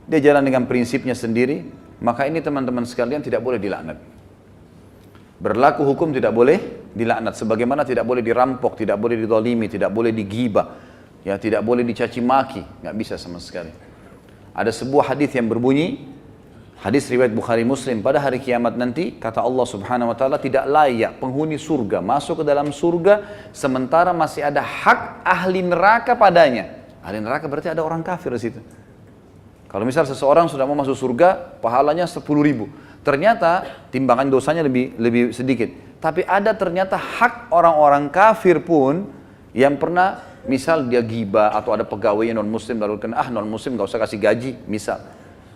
A: dia jalan dengan prinsipnya sendiri, maka ini teman-teman sekalian tidak boleh dilaknat. Berlaku hukum tidak boleh dilaknat, sebagaimana tidak boleh dirampok, tidak boleh dizalimi, tidak boleh digibah. Ya, tidak boleh dicaci maki, nggak bisa sama sekali. Ada sebuah hadis yang berbunyi, hadis riwayat Bukhari Muslim, pada hari kiamat nanti kata Allah Subhanahu wa taala, tidak layak penghuni surga masuk ke dalam surga sementara masih ada hak ahli neraka padanya. Ahli neraka berarti ada orang kafir di situ. Kalau misal seseorang sudah mau masuk surga, pahalanya 10.000. Ternyata timbangan dosanya lebih sedikit. Tapi ada ternyata hak orang-orang kafir pun yang pernah, misal dia gibah atau ada pegawai non muslim lalu kena non muslim gak usah kasih gaji, misal,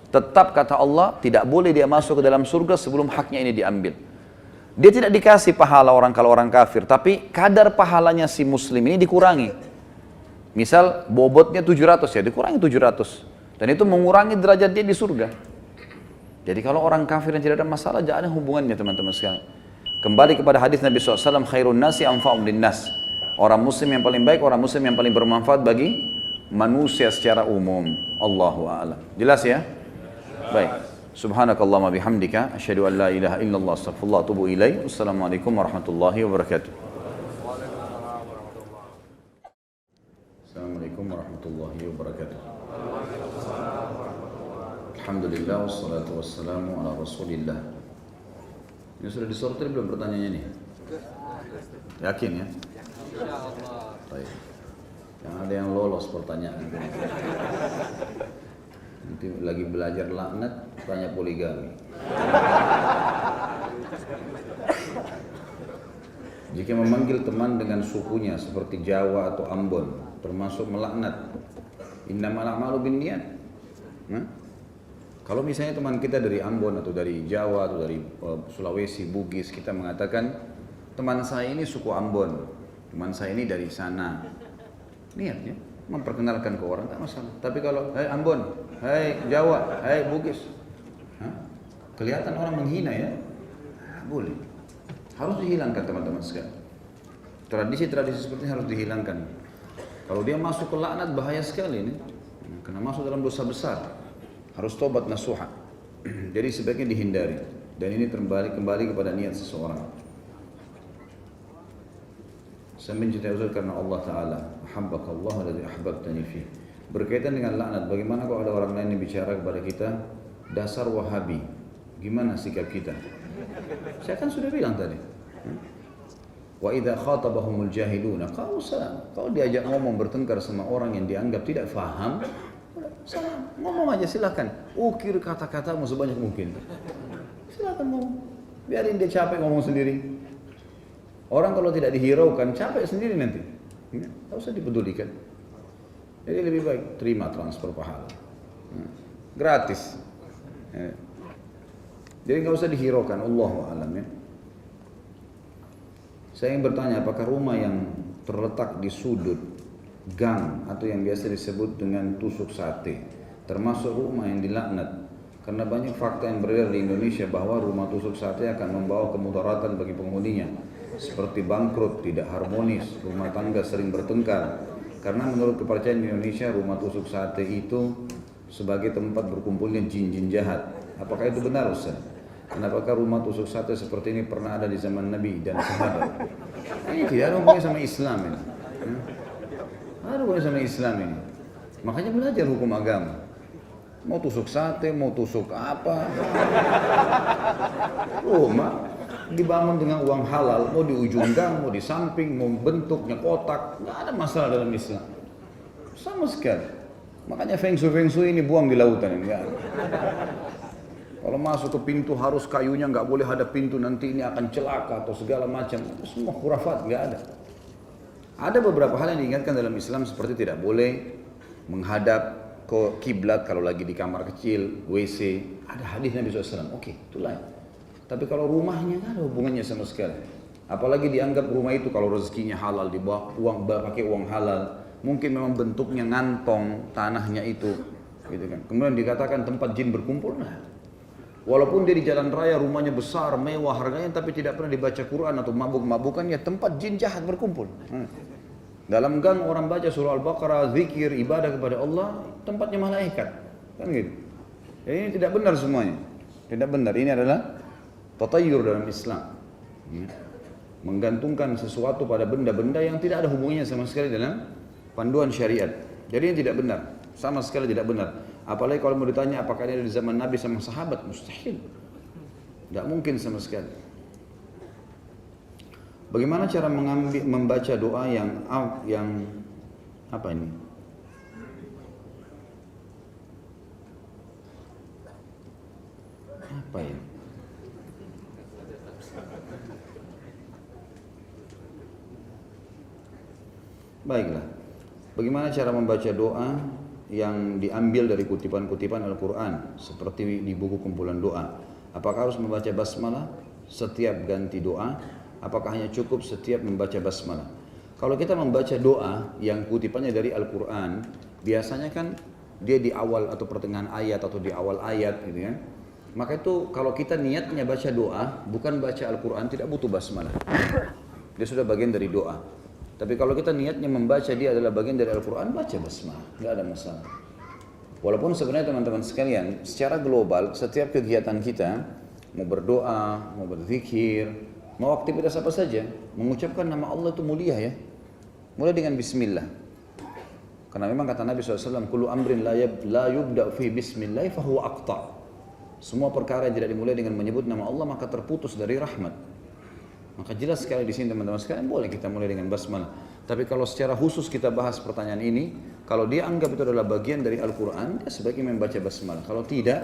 A: tetap kata Allah tidak boleh dia masuk ke dalam surga sebelum haknya ini diambil. Dia tidak dikasih pahala kalau orang kafir, tapi kadar pahalanya si muslim ini dikurangi. Misal bobotnya 700 ya, dikurangi 700, dan itu mengurangi derajat dia di surga. Jadi kalau orang kafir yang tidak ada masalah, jangan ada hubungannya teman-teman sekalian. Kembali kepada hadis Nabi SAW, khairun nasi anfa'um linnas. Orang muslim yang paling baik, orang muslim yang paling bermanfaat bagi manusia secara umum. Allahu a'lam. Jelas ya? Baik. Subhanakallahumma bihamdika asyhadu an la ilaha illallah astaghfirullah wa atubu ilaik. Wassalamualaikum warahmatullahi wabarakatuh. Assalamualaikum warahmatullahi wabarakatuh. Alhamdulillah wassalatu wassalamu ala Rasulillah. Ini sudah disortir belum pertanyaannya nih? Yakin ya? Baik. Yang ada yang lolos pertanyaan. Nanti lagi belajar laknat, tanya poligami. Jika memanggil teman dengan sukunya seperti Jawa atau Ambon, termasuk melaknat. Innamal a'malu binniyat. Kalau misalnya teman kita dari Ambon atau dari Jawa atau dari Sulawesi, Bugis, kita mengatakan teman saya ini suku Ambon, teman saya ini dari sana, niatnya memperkenalkan ke orang, tak masalah. Tapi kalau hai Ambon, hai Jawa, hai Bugis, kelihatan orang menghina ya, boleh, harus dihilangkan teman-teman sekalian. Tradisi-tradisi seperti ini harus dihilangkan. Kalau dia masuk ke laknat bahaya sekali ini, karena masuk dalam dosa besar, harus tobat nasuha. Jadi sebaiknya dihindari. Dan ini kembali kepada niat seseorang. Saya mencintai Ustaz karena Allah Ta'ala ahabbakallah alladhi ahbabtani fih. Berkaitan dengan laknat, bagaimana kalau ada orang lain yang bicara kepada kita dasar Wahabi, gimana sikap kita? Saya kan sudah bilang tadi, wa idza khatabahumul jahiluna qalu salam. Kalau diajak ngomong bertengkar sama orang yang dianggap tidak faham, salam, ngomong aja silakan. Ukir kata-katamu sebanyak mungkin. Silakan ngomong. Biarin dia capek ngomong sendiri. Orang kalau tidak dihiraukan, capek sendiri nanti. Tak usah dipedulikan. Jadi lebih baik terima transfer pahala. Gratis. Jadi nggak usah dihiraukan. Allahu a'lam ya. Saya ingin bertanya, apakah rumah yang terletak di sudut gang atau yang biasa disebut dengan tusuk sate termasuk rumah yang dilaknat? Karena banyak fakta yang beredar di Indonesia bahwa rumah tusuk sate akan membawa kemudaratan bagi penghuninya, seperti bangkrut, tidak harmonis, rumah tangga sering bertengkar, Karena menurut kepercayaan di Indonesia rumah tusuk sate itu sebagai tempat berkumpulnya jin-jin jahat. Apakah itu benar Ustaz? Kenapakah rumah tusuk sate seperti ini pernah ada di zaman Nabi dan sahabat? Ini tidak ada hubungannya sama Islam ini. Ada hubungannya sama Islam ini. Makanya belajar hukum agama. Mau tusuk sate, mau tusuk apa? Rumah dibangun dengan uang halal, mau di ujung gang, mau di samping, mau bentuknya kotak, nggak ada masalah dalam Islam. Sama sekali. Makanya feng shui ini buang di lautan ini. Kalau masuk ke pintu harus kayunya, nggak boleh ada pintu, nanti ini akan celaka atau segala macam. Semua khurafat, nggak ada. Ada beberapa hal yang diingatkan dalam Islam seperti tidak boleh menghadap ke kiblat kalau lagi di kamar kecil, WC. Ada hadis Nabi SAW. Oke, itu lain. Tapi kalau rumahnya nggak ada hubungannya sama sekali. Apalagi dianggap rumah itu kalau rezekinya halal, dibawa uang, pakai uang halal. Mungkin memang bentuknya ngantong tanahnya itu, gitu kan. Kemudian dikatakan tempat jin berkumpul. Nah, walaupun dia di jalan raya rumahnya besar, mewah harganya, tapi tidak pernah dibaca Quran atau mabuk-mabukan, ya tempat jin jahat berkumpul. Dalam gang orang baca surah Al-Baqarah, zikir, ibadah kepada Allah, tempatnya malaikat, kan gitu. Ya, ini tidak benar semuanya, tidak benar. Ini adalah tatayur dalam Islam, menggantungkan sesuatu pada benda-benda yang tidak ada hubungannya sama sekali dalam panduan syariat. Jadi ini tidak benar, sama sekali tidak benar. Apalagi kalau mau ditanya apakah ini ada di zaman Nabi sama sahabat, mustahil, tidak mungkin sama sekali. Bagaimana cara membaca doa yang apa ini? Apa ini? Baiklah, bagaimana cara membaca doa yang diambil dari kutipan-kutipan Al-Quran seperti di buku kumpulan doa? Apakah harus membaca basmalah setiap ganti doa? Apakah hanya cukup setiap membaca basmalah? Kalau kita membaca doa yang kutipannya dari Al-Quran, biasanya kan dia di awal atau pertengahan ayat atau di awal ayat gitu kan. Maka itu kalau kita niatnya baca doa, bukan baca Al-Quran, tidak butuh basmalah. Dia sudah bagian dari doa. Tapi kalau kita niatnya membaca dia adalah bagian dari Al-Quran, baca basmalah, nggak ada masalah. Walaupun sebenarnya teman-teman sekalian, secara global setiap kegiatan kita, mau berdoa, mau berzikir, mau aktivitas apa saja, mengucapkan nama Allah itu mulia ya. Mulai dengan bismillah. Karena memang kata Nabi SAW, kullu amrin la yubda fi bismillah fahuwa aqta. Semua perkara yang tidak dimulai dengan menyebut nama Allah maka terputus dari rahmat. Maka jelas sekali di sini teman-teman sekalian boleh kita mulai dengan basmalah. Tapi kalau secara khusus kita bahas pertanyaan ini, kalau dia anggap itu adalah bagian dari Al-Quran, dia sebaiknya membaca basmalah. Kalau tidak,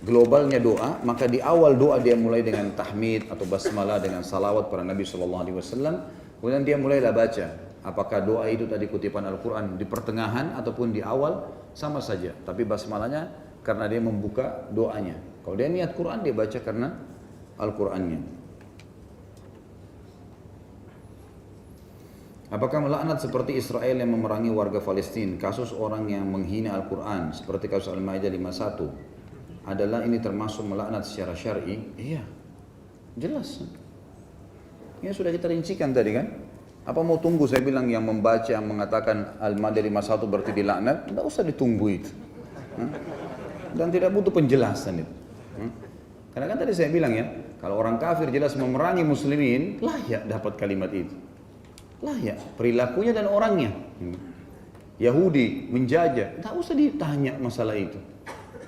A: globalnya doa, maka di awal doa dia mulai dengan tahmid atau basmalah dengan salawat para Nabi SAW. Kemudian dia mulailah baca. Apakah doa itu tadi kutipan Al-Quran di pertengahan ataupun di awal, sama saja. Tapi basmalahnya karena dia membuka doanya. Kalau dia niat Quran, dia baca karena Al-Qurannya. Apakah melaknat seperti Israel yang memerangi warga Palestina, kasus orang yang menghina Al-Quran, seperti kasus Al-Ma'idah 51, adalah ini termasuk melaknat secara syar'i? Iya, jelas. Ini sudah kita rincikan tadi kan. Apa mau tunggu saya bilang yang membaca, yang mengatakan Al-Ma'idah 51 berarti dilaknat? Tidak usah ditunggu itu. Dan tidak butuh penjelasan itu. Karena kan tadi saya bilang ya, kalau orang kafir jelas memerangi muslimin, layak dapat kalimat itu. Layak, perilakunya dan orangnya. Yahudi menjajah, tak usah ditanya masalah itu.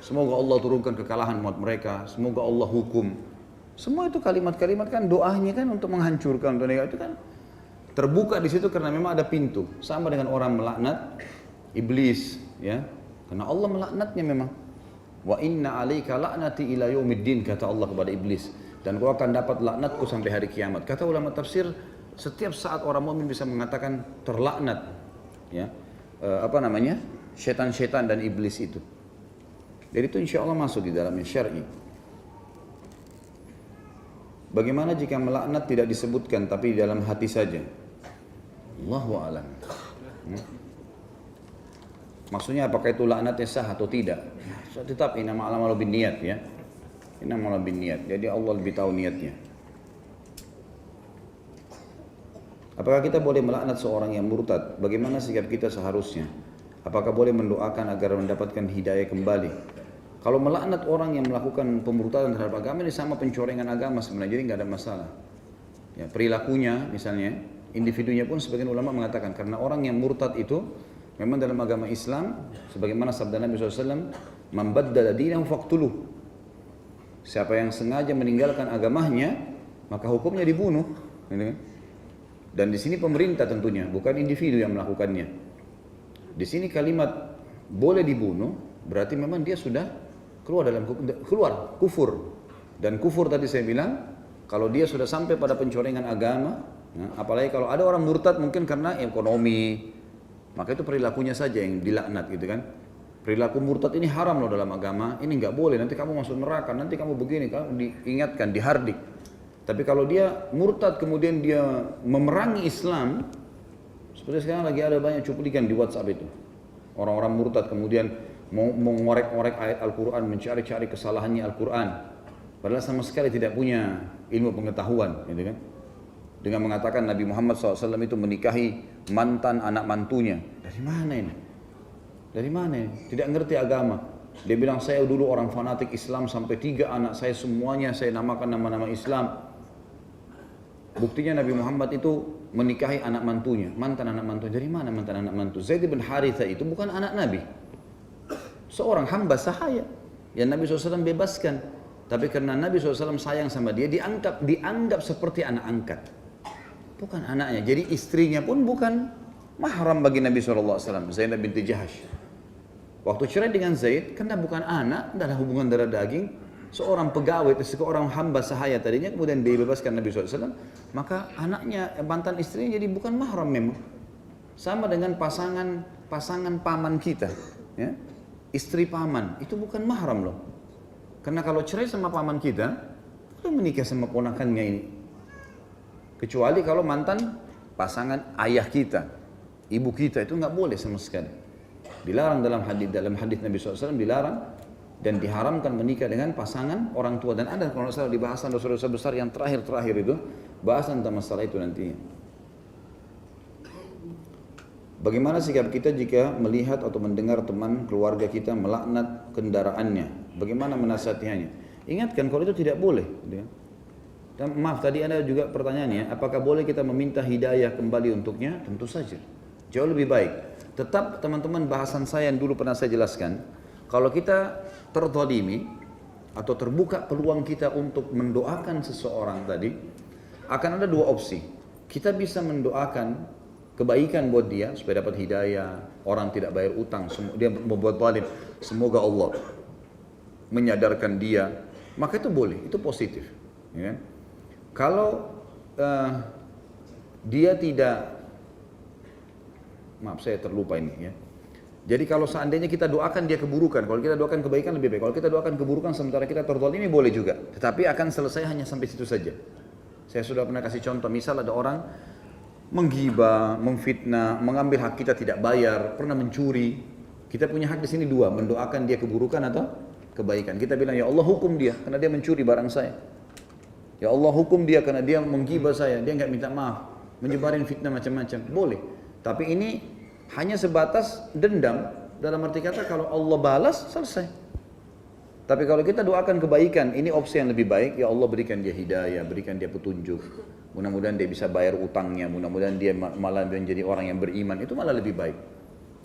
A: Semoga Allah turunkan kekalahan buat mereka, semoga Allah hukum. Semua itu kalimat-kalimat kan doanya kan untuk menghancurkan untuk negara itu kan terbuka di situ karena memang ada pintu. Sama dengan orang melaknat iblis, ya. Karena Allah melaknatnya memang. Wa inna 'alaika la'nati ila yaumiddin, kata Allah kepada iblis, dan kau akan dapat laknatku sampai hari kiamat. Kata ulama tafsir, setiap saat orang mukmin bisa mengatakan terlaknat, ya, setan-setan dan iblis itu. Jadi itu insya Allah masuk di dalamnya syar'i. Bagaimana jika melaknat tidak disebutkan tapi di dalam hati saja? Allahu a'lam. Maksudnya apakah itu laknatnya sah atau tidak? Tetap innamal a'malu binniyat ya. Innamal binniyat. Jadi Allah lebih tahu niatnya. Apakah kita boleh melaknat seorang yang murtad? Bagaimana sikap kita seharusnya? Apakah boleh mendoakan agar mendapatkan hidayah kembali? Kalau melaknat orang yang melakukan pemurtadan terhadap agama ini sama pencorengan agama sebenarnya, jadi nggak ada masalah. Ya, perilakunya misalnya, individunya pun sebagian ulama mengatakan karena orang yang murtad itu memang dalam agama Islam, sebagaimana sabda Nabi SAW, "Man baddala dinahu faqtuluh." Siapa yang sengaja meninggalkan agamanya, maka hukumnya dibunuh. Dan di sini pemerintah tentunya, bukan individu yang melakukannya. Di sini kalimat boleh dibunuh, berarti memang dia sudah keluar kufur. Dan kufur tadi saya bilang, kalau dia sudah sampai pada pencorengan agama, ya, apalagi kalau ada orang murtad mungkin karena ekonomi, maka itu perilakunya saja yang dilaknat gitu kan. Perilaku murtad ini haram loh dalam agama, ini nggak boleh, nanti kamu masuk neraka, nanti kamu begini, kamu diingatkan, dihardik. Tapi kalau dia murtad kemudian dia memerangi Islam, seperti sekarang lagi ada banyak cuplikan di WhatsApp itu. Orang-orang murtad kemudian mengorek-orek ayat Al-Quran, mencari-cari kesalahannya Al-Quran. Padahal sama sekali tidak punya ilmu pengetahuan, gitu kan? Dengan mengatakan Nabi Muhammad SAW itu menikahi mantan anak mantunya. Dari mana ini? Dari mana ini? Tidak ngerti agama. Dia bilang saya dulu orang fanatik Islam sampai 3 anak saya semuanya saya namakan nama-nama Islam. Buktinya Nabi Muhammad itu menikahi anak mantunya, mantan anak mantunya. Dari mana mantan anak mantu? Zaid bin Haritha itu bukan anak Nabi. Seorang hamba sahaya yang Nabi SAW bebaskan. Tapi karena Nabi SAW sayang sama dia, dianggap seperti anak angkat. Bukan anaknya. Jadi istrinya pun bukan mahram bagi Nabi SAW, Zainab binti Jahash. Waktu cerai dengan Zaid, karena bukan anak, adalah hubungan darah daging, seorang pegawai, seorang hamba sahaya tadinya, kemudian dibebaskan Nabi SAW, maka anaknya, mantan istrinya jadi bukan mahram memang. Sama dengan pasangan paman kita, ya. Istri paman, itu bukan mahram loh. Karena kalau cerai sama paman kita, boleh menikah sama ponakannya ini. Kecuali kalau mantan pasangan ayah kita, ibu kita, itu nggak boleh sama sekali. Dilarang dalam hadis Nabi SAW, dilarang dan diharamkan menikah dengan pasangan orang tua. Dan ada kalau salah di bahasan dosa-dosa besar yang terakhir itu, bahasan tentang masalah itu nantinya. Bagaimana sikap kita jika melihat atau mendengar teman keluarga kita melaknat kendaraannya? Bagaimana menasihatinya? Ingatkan kalau itu tidak boleh. Dan maaf tadi ada juga pertanyaannya, apakah boleh kita meminta hidayah kembali untuknya? Tentu saja. Jauh lebih baik. Tetap teman-teman bahasan saya yang dulu pernah saya jelaskan, kalau kita terzalimi atau terbuka peluang kita untuk mendoakan seseorang tadi, akan ada 2 opsi. Kita bisa mendoakan kebaikan buat dia supaya dapat hidayah, orang tidak bayar utang, dia membuat zalim, semoga Allah menyadarkan dia, maka itu boleh, itu positif. Ya. Kalau dia tidak, maaf saya terlupa ini ya. Jadi kalau seandainya kita doakan dia keburukan, kalau kita doakan kebaikan lebih baik. Kalau kita doakan keburukan sementara kita terzalimi boleh juga, tetapi akan selesai hanya sampai situ saja. Saya sudah pernah kasih contoh, misal ada orang menggibah, memfitnah, mengambil hak kita tidak bayar, pernah mencuri. Kita punya hak di sini 2, mendoakan dia keburukan atau kebaikan. Kita bilang ya Allah hukum dia karena dia mencuri barang saya. Ya Allah hukum dia karena dia menggibah saya, dia nggak minta maaf, menyebarin fitnah macam-macam. Boleh. Tapi ini hanya sebatas dendam, dalam arti kata kalau Allah balas selesai. Tapi kalau kita doakan kebaikan, ini opsi yang lebih baik. Ya Allah berikan dia hidayah, berikan dia petunjuk. Mudah-mudahan dia bisa bayar utangnya, mudah-mudahan dia malah menjadi orang yang beriman, itu malah lebih baik.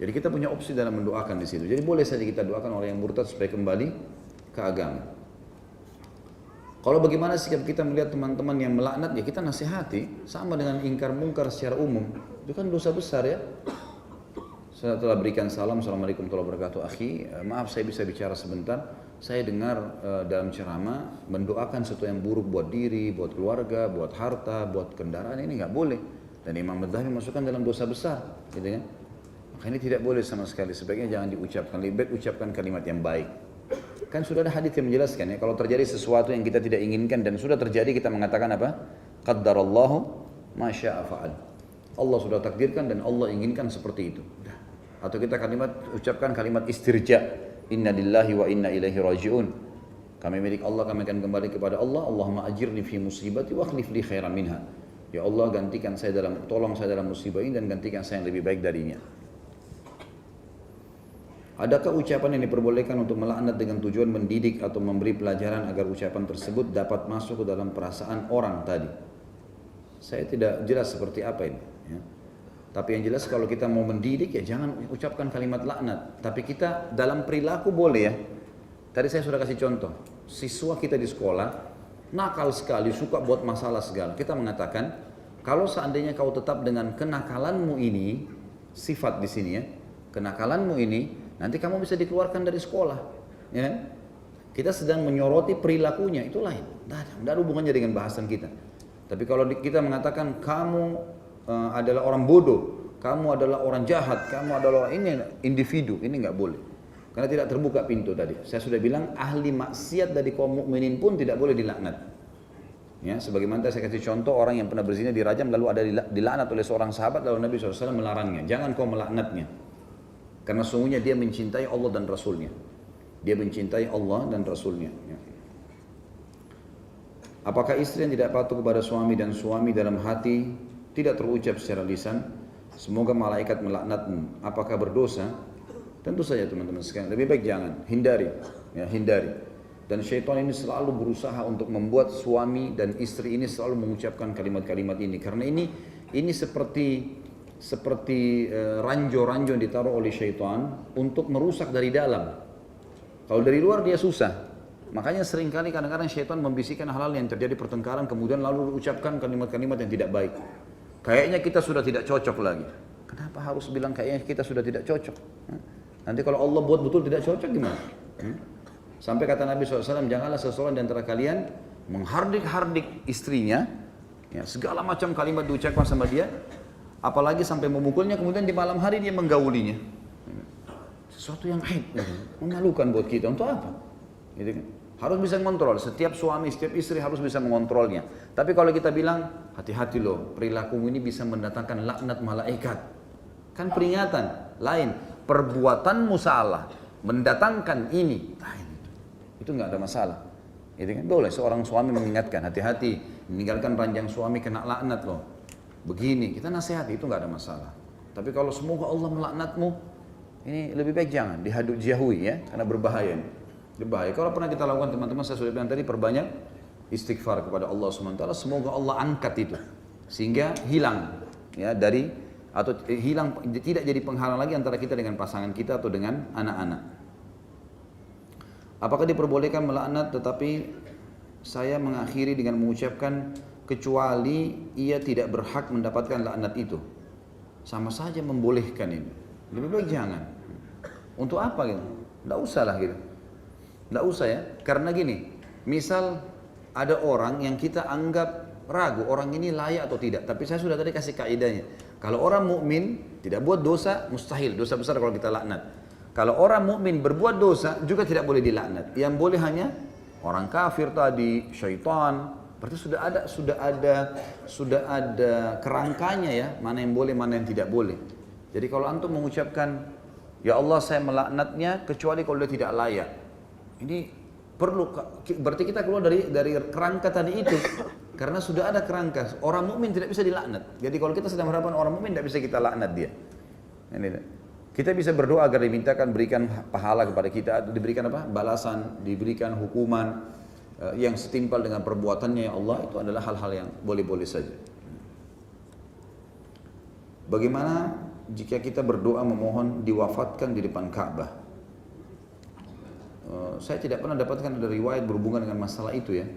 A: Jadi kita punya opsi dalam mendoakan di situ. Jadi boleh saja kita doakan orang yang murtad supaya kembali ke agama. Kalau bagaimana sikap kita melihat teman-teman yang melaknat, ya kita nasihati, sama dengan ingkar mungkar secara umum. Itu kan dosa besar ya. Saya telah berikan salam, assalamualaikum warahmatullahi wabarakatuh. Akhi, maaf saya bisa bicara sebentar. Saya dengar dalam ceramah mendoakan sesuatu yang buruk buat diri, buat keluarga, buat harta, buat kendaraan, ini nggak boleh. Dan Imam Madzhabi masukkan dalam dosa besar, gitu kan? Maka ini tidak boleh sama sekali. Sebaiknya jangan diucapkan. Lebih baik ucapkan kalimat yang baik. Kan sudah ada hadits yang menjelaskan ya. Kalau terjadi sesuatu yang kita tidak inginkan dan sudah terjadi, kita mengatakan apa? Qaddarallahu ma syaa fa'al. Allah sudah takdirkan dan Allah inginkan seperti itu. Atau kita ucapkan kalimat istirja. Inna lillahi wa inna ilaihi raji'un. Kami milik Allah, kami akan kembali kepada Allah. Allahumma ajirni fi musibati wa akhlif li khairan minha. Ya Allah tolong saya dalam musibah ini dan gantikan saya yang lebih baik darinya. Adakah ucapan yang diperbolehkan untuk melaknat dengan tujuan mendidik atau memberi pelajaran agar ucapan tersebut dapat masuk ke dalam perasaan orang tadi? Saya tidak jelas seperti apa ini. Ya. Tapi yang jelas kalau kita mau mendidik ya jangan ucapkan kalimat laknat. Tapi kita dalam perilaku boleh ya. Tadi saya sudah kasih contoh. Siswa kita di sekolah nakal sekali, suka buat masalah segala. Kita mengatakan kalau seandainya kau tetap dengan kenakalanmu ini, sifat di sini ya, kenakalanmu ini, nanti kamu bisa dikeluarkan dari sekolah. Ya. Kita sedang menyoroti perilakunya, itu lain. Tidak ada hubungannya dengan bahasan kita. Tapi kalau kita mengatakan kamu adalah orang bodoh, kamu adalah orang jahat, kamu adalah ini individu, ini nggak boleh. Karena tidak terbuka pintu tadi. Saya sudah bilang ahli maksiat dari kaum mukminin pun tidak boleh dilaknat. Ya, sebagaimana saya kasih contoh orang yang pernah berzina dirajam lalu ada dilaknat oleh seorang sahabat lalu Nabi SAW melarangnya. Jangan kau melaknatnya. Karena sungguhnya dia mencintai Allah dan Rasulnya. Dia mencintai Allah dan Rasulnya. Ya. Apakah istri yang tidak patuh kepada suami dan suami dalam hati tidak terucap secara lisan, semoga malaikat melaknatmu, apakah berdosa? Tentu saja teman-teman sekalian, lebih baik jangan, hindari, ya, hindari. Dan syaitan ini selalu berusaha untuk membuat suami dan istri ini selalu mengucapkan kalimat-kalimat ini, karena ini seperti ranjau-ranjau yang ditaruh oleh syaitan untuk merusak dari dalam. Kalau dari luar dia susah. Makanya seringkali kadang-kadang syaitan membisikkan hal-hal yang terjadi pertengkaran, kemudian lalu ucapkan kalimat-kalimat yang tidak baik. Kayaknya kita sudah tidak cocok lagi. Kenapa harus bilang kayaknya kita sudah tidak cocok? Nanti kalau Allah buat betul tidak cocok gimana? Sampai kata Nabi SAW, janganlah seseorang di antara kalian menghardik-hardik istrinya, ya, segala macam kalimat diucapkan sama dia, apalagi sampai memukulnya, kemudian di malam hari dia menggaulinya. Sesuatu yang aib, memalukan buat kita. Untuk apa? Gitu kan? Harus bisa mengontrol, setiap suami, setiap istri harus bisa mengontrolnya. Tapi kalau kita bilang, hati-hati loh, perilakumu ini bisa mendatangkan laknat malaikat. Kan peringatan, lain. Perbuatanmu salah, mendatangkan ini, lain. Itu nggak ada masalah. Itu kan boleh seorang suami mengingatkan, hati-hati, meninggalkan ranjang suami kena laknat loh. Begini, kita nasihati, itu nggak ada masalah. Tapi kalau semoga Allah melaknatmu, ini lebih baik jangan, dijauhi ya, karena berbahaya. Berbahaya. Kalau pernah kita lakukan teman-teman, saya sudah bilang tadi, perbanyak istighfar kepada Allah SWT. Semoga Allah angkat itu sehingga hilang ya hilang, tidak jadi penghalang lagi antara kita dengan pasangan kita atau dengan anak-anak. Apakah diperbolehkan melaknat tetapi saya mengakhiri dengan mengucapkan kecuali ia tidak berhak mendapatkan laknat itu? Sama saja membolehkan ini. Lebih baik jangan. Untuk apa gitu? Tidak usah lah gitu. Tidak usah ya, karena gini, misal ada orang yang kita anggap ragu, orang ini layak atau tidak, tapi saya sudah tadi kasih kaidahnya. Kalau orang mukmin tidak buat dosa, mustahil, dosa besar kalau kita laknat. Kalau orang mukmin berbuat dosa, juga tidak boleh dilaknat. Yang boleh hanya orang kafir tadi, syaitan, berarti sudah ada kerangkanya ya, mana yang boleh, mana yang tidak boleh. Jadi kalau antum mengucapkan, ya Allah saya melaknatnya kecuali kalau dia tidak layak. Ini perlu, berarti kita keluar dari kerangka tadi itu, karena sudah ada kerangka. Orang mukmin tidak bisa dilaknat. Jadi kalau kita sedang mengharapkan orang mukmin, tidak bisa kita laknat dia. Kita bisa berdoa agar dimintakan berikan pahala kepada kita, atau diberikan apa? Balasan, diberikan hukuman yang setimpal dengan perbuatannya ya Allah. Itu adalah hal-hal yang boleh-boleh saja. Bagaimana jika kita berdoa memohon diwafatkan di depan Ka'bah? Saya tidak pernah dapatkan ada riwayat berhubungan dengan masalah itu ya.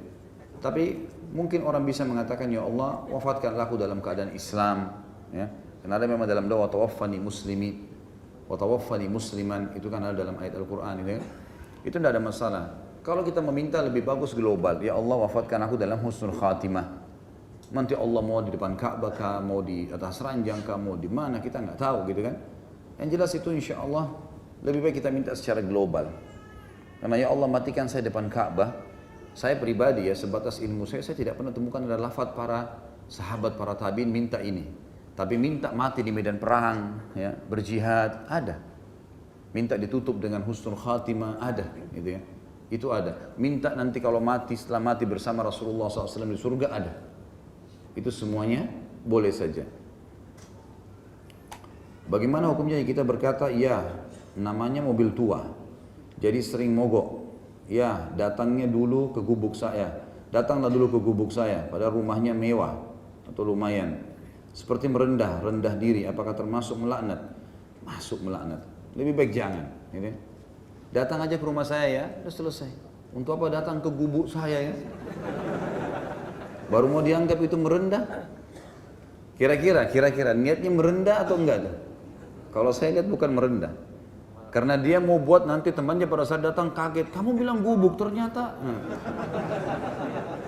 A: Tapi mungkin orang bisa mengatakan, ya Allah wafatkanlah aku dalam keadaan Islam ya. Karena ada memang dalam doa tawaffani muslimi wa tawaffani musliman, itu kan ada dalam ayat Al-Qur'an gitu ya. Itu tidak ada masalah. Kalau kita meminta lebih bagus global, ya Allah wafatkan aku dalam husnul khatimah. Nanti Allah mau di depan Ka'bah kah, mau di atas ranjang kah, mau di mana, kita nggak tahu gitu kan. Yang jelas itu insya Allah lebih baik kita minta secara global. Karena ya Allah matikan saya depan Ka'bah. Saya pribadi ya, sebatas ilmu saya tidak pernah temukan ada lafaz para sahabat, para tabi'in minta ini. Tapi minta mati di medan perang, ya, berjihad, ada. Minta ditutup dengan husnul khatimah, ada. Gitu ya. Itu ada. Minta nanti kalau mati, setelah mati bersama Rasulullah SAW di surga, ada. Itu semuanya boleh saja. Bagaimana hukumnya kita berkata, ya namanya mobil tua, jadi sering mogok. Ya datangnya dulu ke gubuk saya, datanglah dulu ke gubuk saya, padahal rumahnya mewah atau lumayan. Seperti rendah diri, apakah termasuk melaknat? Masuk melaknat. Lebih baik jangan. Gitu. Datang aja ke rumah saya ya, sudah selesai. Untuk apa datang ke gubuk saya ya? Baru mau dianggap itu merendah? Kira-kira niatnya merendah atau enggak? Kalau saya lihat bukan merendah. Karena dia mau buat nanti temannya pada saat datang kaget. Kamu bilang gubuk ternyata.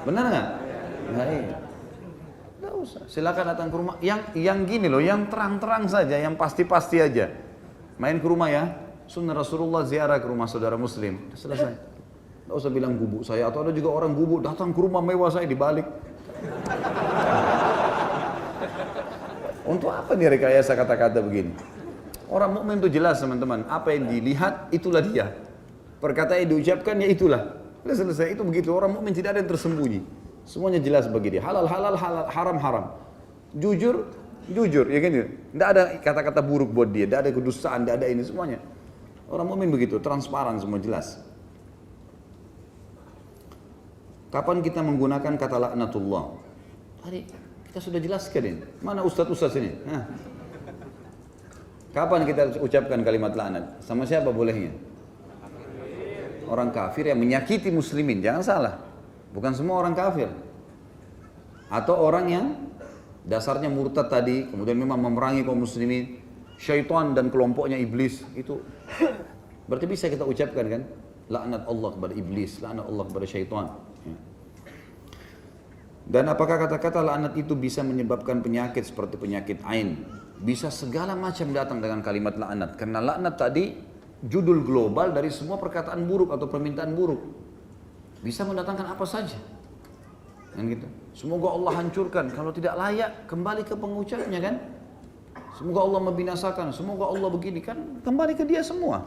A: Benar nggak? Nah, iya. Nggak usah. Silakan datang ke rumah. Yang gini loh, yang terang-terang saja, yang pasti-pasti aja. Main ke rumah ya. Sunnah Rasulullah ziarah ke rumah saudara Muslim. Selesai. Nggak usah bilang gubuk saya. Atau ada juga orang gubuk datang ke rumah mewah saya dibalik. Untuk apa nih rekayasa kata-kata begini? Orang mukmin itu jelas teman-teman, apa yang dilihat itulah dia. Perkataan yang diucapkan ya itulah. Sudah selesai, itu begitu. Orang mukmin tidak ada yang tersembunyi. Semuanya jelas bagi dia. Halal, haram, haram. Jujur, ya kan? Tidak ada kata-kata buruk buat dia, tidak ada kedustaan, tidak ada ini semuanya. Orang mukmin begitu, transparan semua jelas. Kapan kita menggunakan kata laknatullah? Tadi kita sudah jelaskan ini. Mana ustaz-ustaz ini? Kapan kita ucapkan kalimat laknat? Sama siapa bolehnya? Orang kafir yang menyakiti muslimin, jangan salah. Bukan semua orang kafir. Atau orang yang dasarnya murtad tadi, kemudian memang memerangi kaum muslimin, syaitan dan kelompoknya iblis, itu berarti bisa kita ucapkan kan? Laknat Allah kepada iblis, laknat Allah kepada syaitan. Dan apakah kata-kata laknat itu bisa menyebabkan penyakit seperti penyakit ain? Bisa segala macam datang dengan kalimat laknat. Karena laknat tadi judul global dari semua perkataan buruk atau permintaan buruk. Bisa mendatangkan apa saja. Kan gitu. Semoga Allah hancurkan. Kalau tidak layak, kembali ke pengucapnya kan. Semoga Allah membinasakan. Semoga Allah begini kan. Kembali ke dia semua.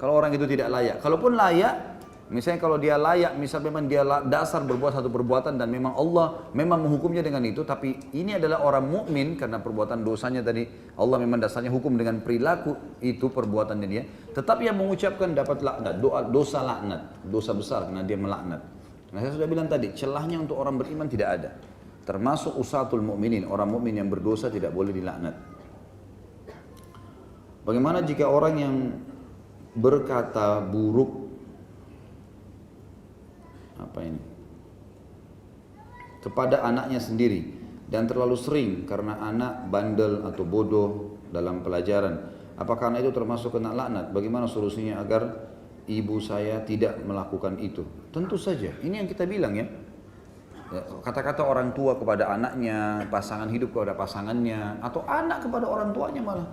A: Kalau orang itu tidak layak. Kalaupun layak, misalnya kalau dia layak, misal memang dia dasar berbuat satu perbuatan dan memang Allah memang menghukumnya dengan itu, tapi ini adalah orang mukmin karena perbuatan dosanya tadi Allah memang dasarnya hukum dengan perilaku itu perbuatannya dia, tetap yang mengucapkan dapat laknat, dosa laknat, dosa besar karena dia melaknat. Nah saya sudah bilang tadi, celahnya untuk orang beriman tidak ada. Termasuk usatul mukminin, orang mukmin yang berdosa tidak boleh dilaknat. Bagaimana jika orang yang berkata buruk kepada anaknya sendiri dan terlalu sering karena anak bandel atau bodoh dalam pelajaran, apakah anak itu termasuk kena laknat? Bagaimana solusinya agar ibu saya tidak melakukan itu? Tentu saja, ini yang kita bilang ya, kata-kata orang tua kepada anaknya, pasangan hidup kepada pasangannya, atau anak kepada orang tuanya malah,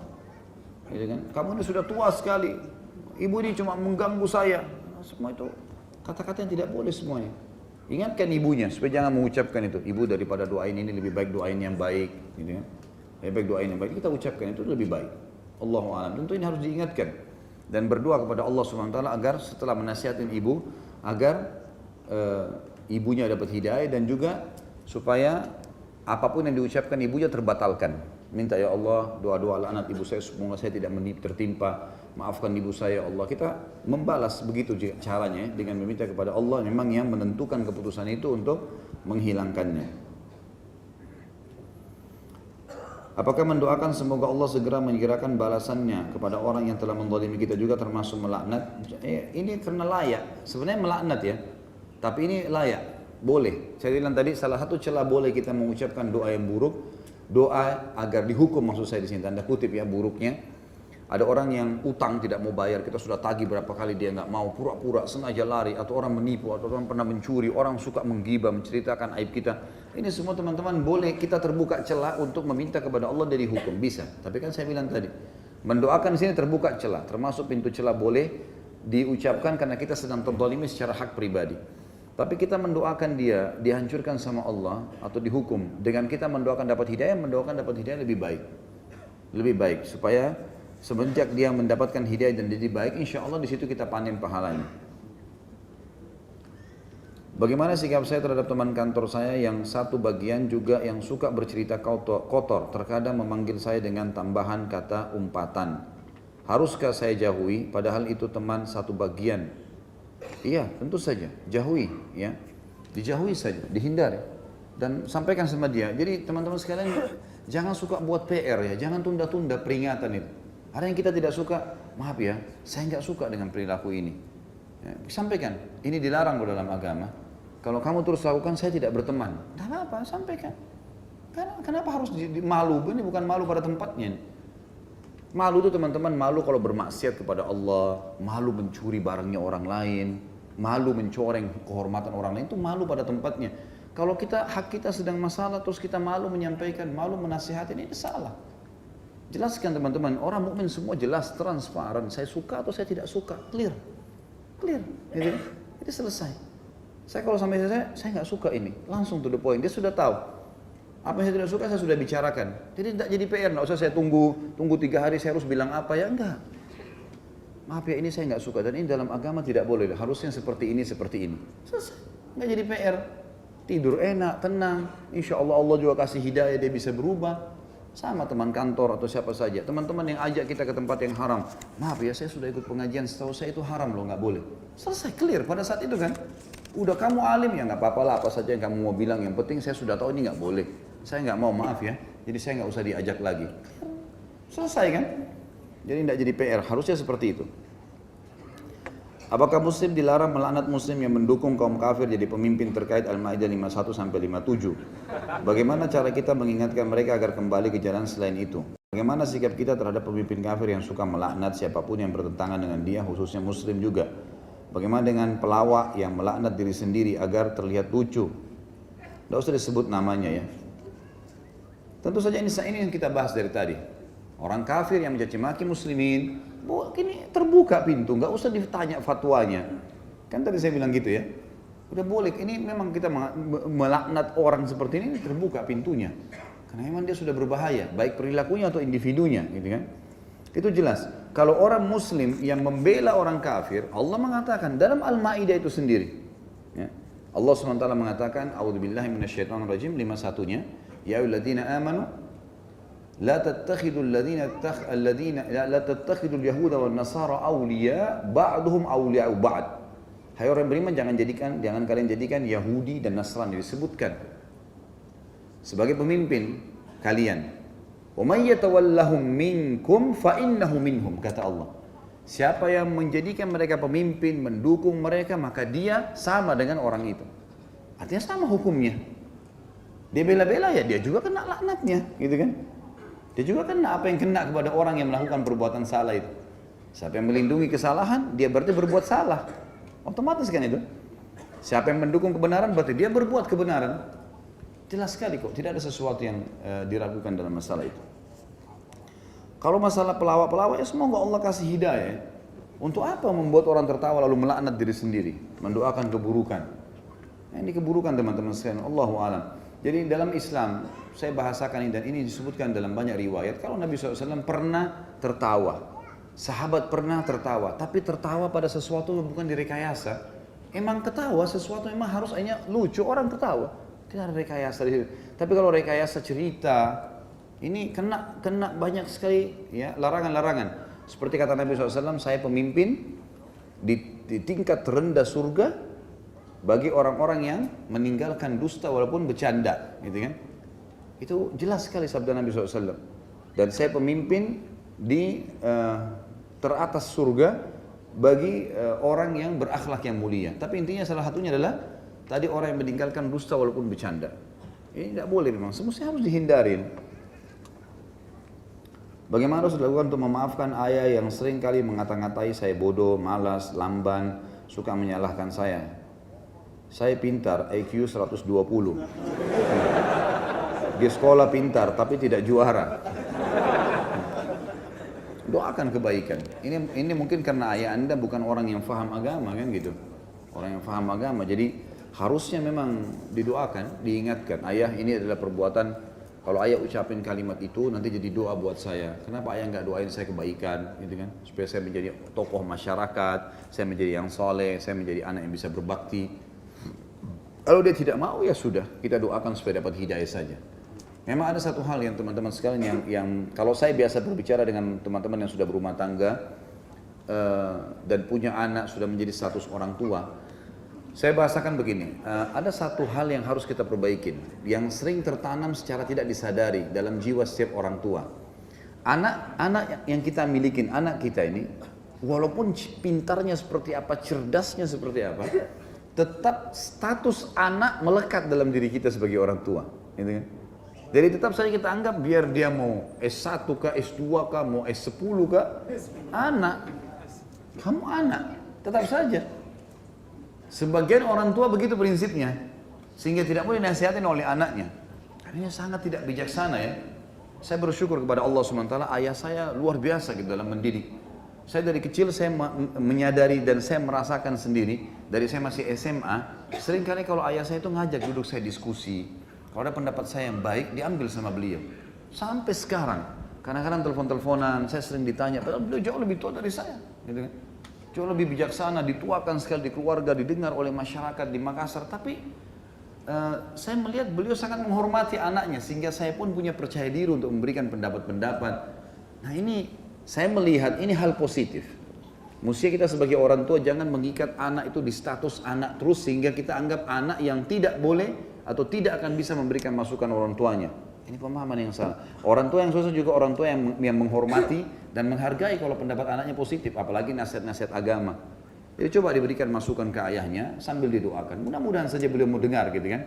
A: gitu kan? Kamu ini sudah tua sekali, ibu ini cuma mengganggu saya. Semua itu kata-kata yang tidak boleh semuanya. Ingatkan ibunya supaya jangan mengucapkan itu. Ibu daripada doain ini lebih baik doain yang baik, gitu kan? Lebih baik doain yang baik. Kita ucapkan itu lebih baik. Allahu a'lam. Tentu ini harus diingatkan dan berdoa kepada Allah Subhanahu wa taala agar setelah menasihatin ibu agar ibunya dapat hidayah dan juga supaya apapun yang diucapkan ibunya terbatalkan. Minta ya Allah doa-doa laknat ibu saya semoga saya tidak tertimpa. Maafkan ibu saya Allah. Kita membalas begitu caranya dengan meminta kepada Allah memang yang menentukan keputusan itu untuk menghilangkannya. Apakah mendoakan semoga Allah segera menyegerakan balasannya kepada orang yang telah menzalimi kita juga termasuk melaknat? Ini karena layak. Sebenarnya melaknat ya. Tapi ini layak. Boleh. Saya bilang tadi salah satu celah boleh kita mengucapkan doa yang buruk. Doa agar dihukum maksud saya di sini tanda kutip ya buruknya. Ada orang yang utang tidak mau bayar, kita sudah tagih berapa kali dia nggak mau, pura-pura sengaja lari, atau orang menipu, atau orang pernah mencuri, orang suka menggibah, menceritakan aib kita. Ini semua teman-teman boleh kita terbuka celah untuk meminta kepada Allah dari hukum, bisa. Tapi kan saya bilang tadi, mendoakan di sini terbuka celah, termasuk pintu celah boleh diucapkan karena kita sedang terzalimi secara hak pribadi. Tapi kita mendoakan dia dihancurkan sama Allah atau dihukum dengan kita mendoakan dapat hidayah lebih baik. Lebih baik supaya semenjak dia mendapatkan hidayah dan jadi baik, insya Allah di situ kita panen pahalanya. Bagaimana sikap saya terhadap teman kantor saya yang satu bagian juga yang suka bercerita kotor, terkadang memanggil saya dengan tambahan kata umpatan. Haruskah saya jauhi padahal itu teman satu bagian? Iya, tentu saja, jauhi ya. Dijauhi saja, dihindari dan sampaikan sama dia. Jadi teman-teman sekalian jangan suka buat PR ya, jangan tunda-tunda peringatan itu. Ada yang kita tidak suka, maaf ya, saya nggak suka dengan perilaku ini. Ya, sampaikan, ini dilarang dalam agama. Kalau kamu terus lakukan, saya tidak berteman. Tidak apa-apa, sampaikan. Kenapa harus malu? Ini bukan malu pada tempatnya. Malu itu teman-teman, malu kalau bermaksiat kepada Allah, malu mencuri barangnya orang lain, malu mencoreng kehormatan orang lain, itu malu pada tempatnya. Kalau hak kita sedang masalah, terus kita malu menyampaikan, malu menasihati, ini salah. Jelaskan teman-teman, orang mukmin semua jelas, transparan, saya suka atau saya tidak suka, clear, gitu. Itu selesai. Saya kalau sampai saya nggak suka ini, langsung to the point. Dia sudah tahu apa yang saya tidak suka, saya sudah bicarakan. Jadi tidak jadi PR, nggak usah saya tunggu 3 hari saya harus bilang apa ya, enggak. Maaf ya, ini saya nggak suka dan ini dalam agama tidak boleh. Harusnya seperti ini. Selesai, nggak jadi PR. Tidur enak, tenang. Insya Allah Allah juga kasih hidayah, dia bisa berubah. Sama teman kantor atau siapa saja, teman-teman yang ajak kita ke tempat yang haram. Maaf ya, saya sudah ikut pengajian, setahu saya itu haram loh, nggak boleh. Selesai, clear pada saat itu kan. Udah kamu alim ya nggak apa-apa lah, apa saja yang kamu mau bilang, yang penting saya sudah tahu ini nggak boleh. Saya nggak mau, maaf ya, jadi saya nggak usah diajak lagi. Selesai kan? Jadi tidak jadi PR, harusnya seperti itu. Apakah muslim dilarang melaknat muslim yang mendukung kaum kafir jadi pemimpin terkait Al-Maidah 51 sampai 57? Bagaimana cara kita mengingatkan mereka agar kembali ke jalan selain itu? Bagaimana sikap kita terhadap pemimpin kafir yang suka melaknat siapapun yang bertentangan dengan dia, khususnya muslim juga? Bagaimana dengan pelawak yang melaknat diri sendiri agar terlihat lucu? Tidak usah disebut namanya ya. Tentu saja ini yang kita bahas dari tadi. Orang kafir yang mencaci maki muslimin, ini terbuka pintu, nggak usah ditanya fatwanya. Kan tadi saya bilang gitu ya. Udah boleh, ini memang kita melaknat orang seperti ini terbuka pintunya. Karena memang dia sudah berbahaya, baik perilakunya atau individunya, gitu kan. Itu jelas. Kalau orang muslim yang membela orang kafir, Allah mengatakan dalam Al-Maidah itu sendiri. Ya. Allah SWT mengatakan, A'udzubillahi minasyaitonirrajim, 51-nya, ya ayyuhalladzina amanu la tattakhidul yahuda wan nasara awliya ba'duhum awliya'u ba'd. Hai orang beriman, jangan kalian jadikan Yahudi dan Nasrani disebutkan sebagai pemimpin kalian. Wa may yatawallahum minkum fa innahu minhum, kata Allah. Siapa yang menjadikan mereka pemimpin, mendukung mereka, maka dia sama dengan orang itu. Artinya sama hukumnya. Dia bela-bela ya, dia juga kena laknatnya, gitu kan? Dia juga kena apa yang kena kepada orang yang melakukan perbuatan salah itu. Siapa yang melindungi kesalahan, dia berarti berbuat salah. Otomatis kan itu. Siapa yang mendukung kebenaran, berarti dia berbuat kebenaran. Jelas sekali kok, tidak ada sesuatu yang diragukan dalam masalah itu. Kalau masalah pelawak-pelawak, ya semoga Allah kasih hidayah. Untuk apa membuat orang tertawa lalu melaknat diri sendiri, mendoakan keburukan? Nah, ini keburukan teman-teman sekalian, Allahu a'lam. Jadi dalam Islam, saya bahasakan ini dan ini disebutkan dalam banyak riwayat, kalau Nabi SAW pernah tertawa, sahabat pernah tertawa, tapi tertawa pada sesuatu yang bukan direkayasa. Emang ketawa sesuatu memang harus hanya lucu, orang ketawa. Tidak ada rekayasa di situ. Tapi kalau rekayasa cerita, ini kena banyak sekali ya larangan-larangan. Seperti kata Nabi SAW, saya pemimpin di tingkat terendah surga bagi orang-orang yang meninggalkan dusta walaupun bercanda, gitu kan? Itu jelas sekali sabda Nabi SAW. Dan saya pemimpin di teratas surga bagi orang yang berakhlak yang mulia. Tapi intinya salah satunya adalah tadi orang yang meninggalkan dusta walaupun bercanda. Ini tidak boleh memang, semestinya harus dihindarin. Bagaimana harus dilakukan untuk memaafkan ayah yang sering kali mengata-ngatai saya bodoh, malas, lamban, suka menyalahkan saya. Saya pintar, IQ 120. Di sekolah pintar, tapi tidak juara. Doakan kebaikan. Ini mungkin karena ayah Anda bukan orang yang faham agama kan gitu. Orang yang faham agama, jadi harusnya memang didoakan, diingatkan. Ayah, ini adalah perbuatan. Kalau ayah ucapin kalimat itu nanti jadi doa buat saya. Kenapa ayah nggak doain saya kebaikan, gitu kan? Supaya saya menjadi tokoh masyarakat, saya menjadi yang soleh, saya menjadi anak yang bisa berbakti. Kalau dia tidak mau ya sudah, kita doakan supaya dapat hidayah saja. Memang ada satu hal yang teman-teman sekalian yang kalau saya biasa berbicara dengan teman-teman yang sudah berumah tangga dan punya anak sudah menjadi status orang tua, saya bahasakan begini, ada satu hal yang harus kita perbaikin, yang sering tertanam secara tidak disadari dalam jiwa setiap orang tua. Anak yang kita milikin, anak kita ini, walaupun pintarnya seperti apa, cerdasnya seperti apa, tetap status anak melekat dalam diri kita sebagai orang tua, gitu kan? Jadi tetap saja kita anggap biar dia mau S1 kah, S2 kah, mau S10 kah, anak, kamu anak, tetap saja. Sebagian orang tua begitu prinsipnya, sehingga tidak boleh dinasihatin oleh anaknya. Karena sangat tidak bijaksana ya. Saya bersyukur kepada Allah SWT, ayah saya luar biasa gitu dalam mendidik. Saya dari kecil saya menyadari dan saya merasakan sendiri, dari saya masih SMA, seringkali kalau ayah saya itu ngajak duduk saya diskusi, kalau ada pendapat saya yang baik, diambil sama beliau. Sampai sekarang, kadang-kadang telepon-teleponan, saya sering ditanya, padahal beliau jauh lebih tua dari saya. Gitu kan? Jauh lebih bijaksana, dituakan sekali di keluarga, didengar oleh masyarakat di Makassar. Tapi saya melihat beliau sangat menghormati anaknya, sehingga saya pun punya percaya diri untuk memberikan pendapat-pendapat. Nah ini, saya melihat ini hal positif. Mestinya kita sebagai orang tua jangan mengikat anak itu di status anak terus, sehingga kita anggap anak yang tidak boleh atau tidak akan bisa memberikan masukan orang tuanya. Ini pemahaman yang salah. Orang tua yang susah juga orang tua yang menghormati dan menghargai kalau pendapat anaknya positif, apalagi nasihat-nasihat agama. Jadi coba diberikan masukan ke ayahnya sambil didoakan. Mudah-mudahan saja beliau mau dengar gitu kan.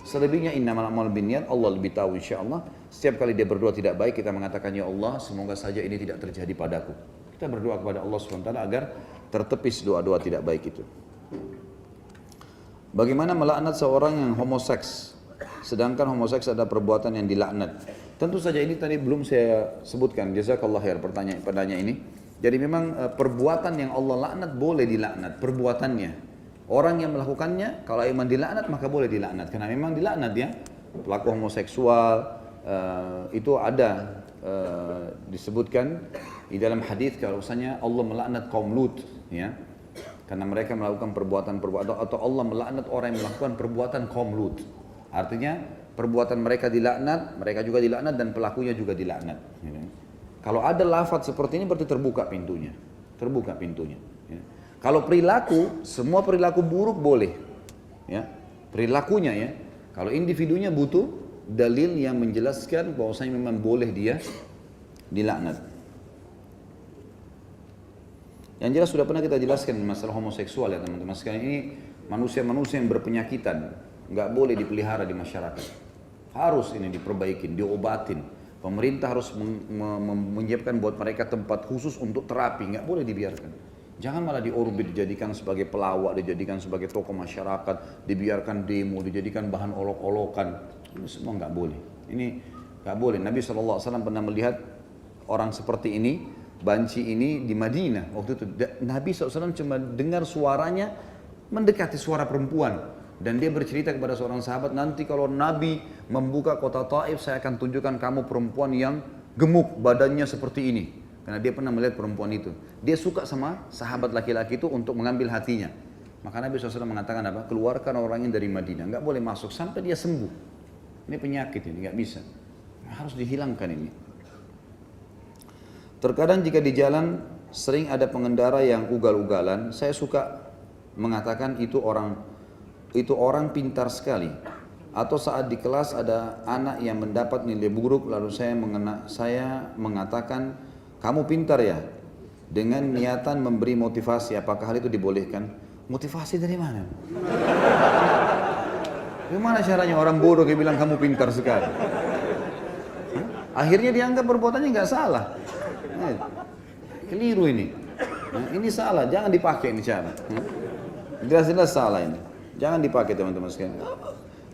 A: Selebihnya innamal a'malu binniyat, Allah lebih tahu insyaallah. Setiap kali dia berdoa tidak baik, kita mengatakan ya Allah, semoga saja ini tidak terjadi padaku. Kita berdoa kepada Allah SWT agar tertepis doa-doa tidak baik itu. Bagaimana melaknat seorang yang homoseks, sedangkan homoseks ada perbuatan yang dilaknat? Tentu saja ini tadi belum saya sebutkan, jazakallah khair pertanyaan ini. Jadi memang perbuatan yang Allah laknat boleh dilaknat, perbuatannya. Orang yang melakukannya, kalau memang dilaknat maka boleh dilaknat, karena memang dilaknat ya. Pelaku homoseksual itu ada disebutkan di dalam hadis kalau misalnya Allah melaknat kaum Lut, ya. Karena mereka melakukan perbuatan-perbuatan, atau Allah melaknat orang yang melakukan perbuatan kaum Lut. Artinya perbuatan mereka dilaknat, mereka juga dilaknat dan pelakunya juga dilaknat. Kalau ada lafaz seperti ini berarti terbuka pintunya, terbuka pintunya. Kalau perilaku, semua perilaku buruk boleh, ya perilakunya ya. Kalau individunya butuh dalil yang menjelaskan bahwasanya memang boleh dia dilaknat. Yang jelas sudah pernah kita jelaskan masalah homoseksual ya teman-teman sekalian, ini manusia-manusia yang berpenyakitan, nggak boleh dipelihara di masyarakat. Harus ini diperbaikin, diobatin. Pemerintah harus menyiapkan buat mereka tempat khusus untuk terapi, nggak boleh dibiarkan. Jangan malah diorbit, dijadikan sebagai pelawak, dijadikan sebagai tokoh masyarakat, dibiarkan demo, dijadikan bahan olok-olokan. Ini semua nggak boleh. Ini nggak boleh. Nabi SAW pernah melihat orang seperti ini, banci ini di Madinah. Waktu itu Nabi SAW cuma dengar suaranya mendekati suara perempuan. Dan dia bercerita kepada seorang sahabat, nanti kalau Nabi membuka kota Taif, saya akan tunjukkan kamu perempuan yang gemuk, badannya seperti ini. Karena dia pernah melihat perempuan itu. Dia suka sama sahabat laki-laki itu untuk mengambil hatinya. Maka Nabi SAW mengatakan apa? Keluarkan orangnya dari Madinah, nggak boleh masuk sampai dia sembuh. Ini penyakit ini, nggak bisa. Harus dihilangkan ini. Terkadang jika di jalan sering ada pengendara yang ugal-ugalan, saya suka mengatakan itu orang pintar sekali. Atau saat di kelas ada anak yang mendapat nilai buruk, lalu saya mengatakan kamu pintar ya, dengan niatan memberi motivasi. Apakah hal itu dibolehkan? Motivasi dari mana? Gimana caranya orang bodoh yang bilang kamu pintar sekali? Akhirnya dianggap perbuatannya nggak salah. Keliru ini. Ini salah, jangan dipakai ini cara. Jelas-jelas salah ini. Jangan dipakai teman-teman sekalian.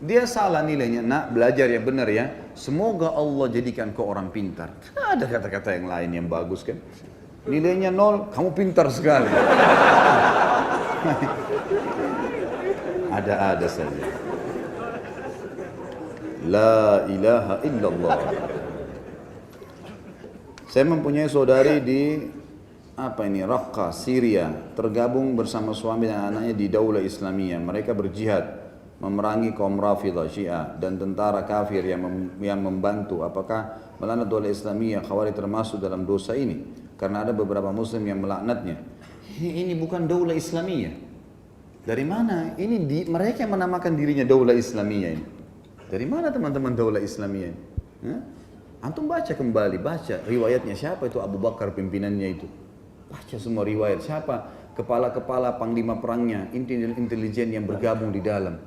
A: Dia salah nilainya, nak belajar yang benar ya. Semoga Allah jadikan kau orang pintar. Ada kata-kata yang lain yang bagus kan. Nilainya 0, kamu pintar sekali. Ada-ada saja. La ilaha illallah. Saya mempunyai saudari di Raqqa, Syria, tergabung bersama suami dan anaknya di Daulah Islamiyah. Mereka berjihad memerangi kaum Rafidah Syiah dan tentara kafir yang membantu, apakah melaknat daulah Islamiyah Khawarij termasuk dalam dosa ini? Karena ada beberapa muslim yang melaknatnya. Ini bukan daulah Islamiyah. Dari mana? Mereka yang menamakan dirinya daulah Islamiyah ini. Dari mana teman-teman daulah Islamiyah ini? Antum baca kembali, baca riwayatnya, siapa itu Abu Bakar pimpinannya itu. Baca semua riwayat, siapa kepala-kepala panglima perangnya, intelijen yang bergabung di dalam.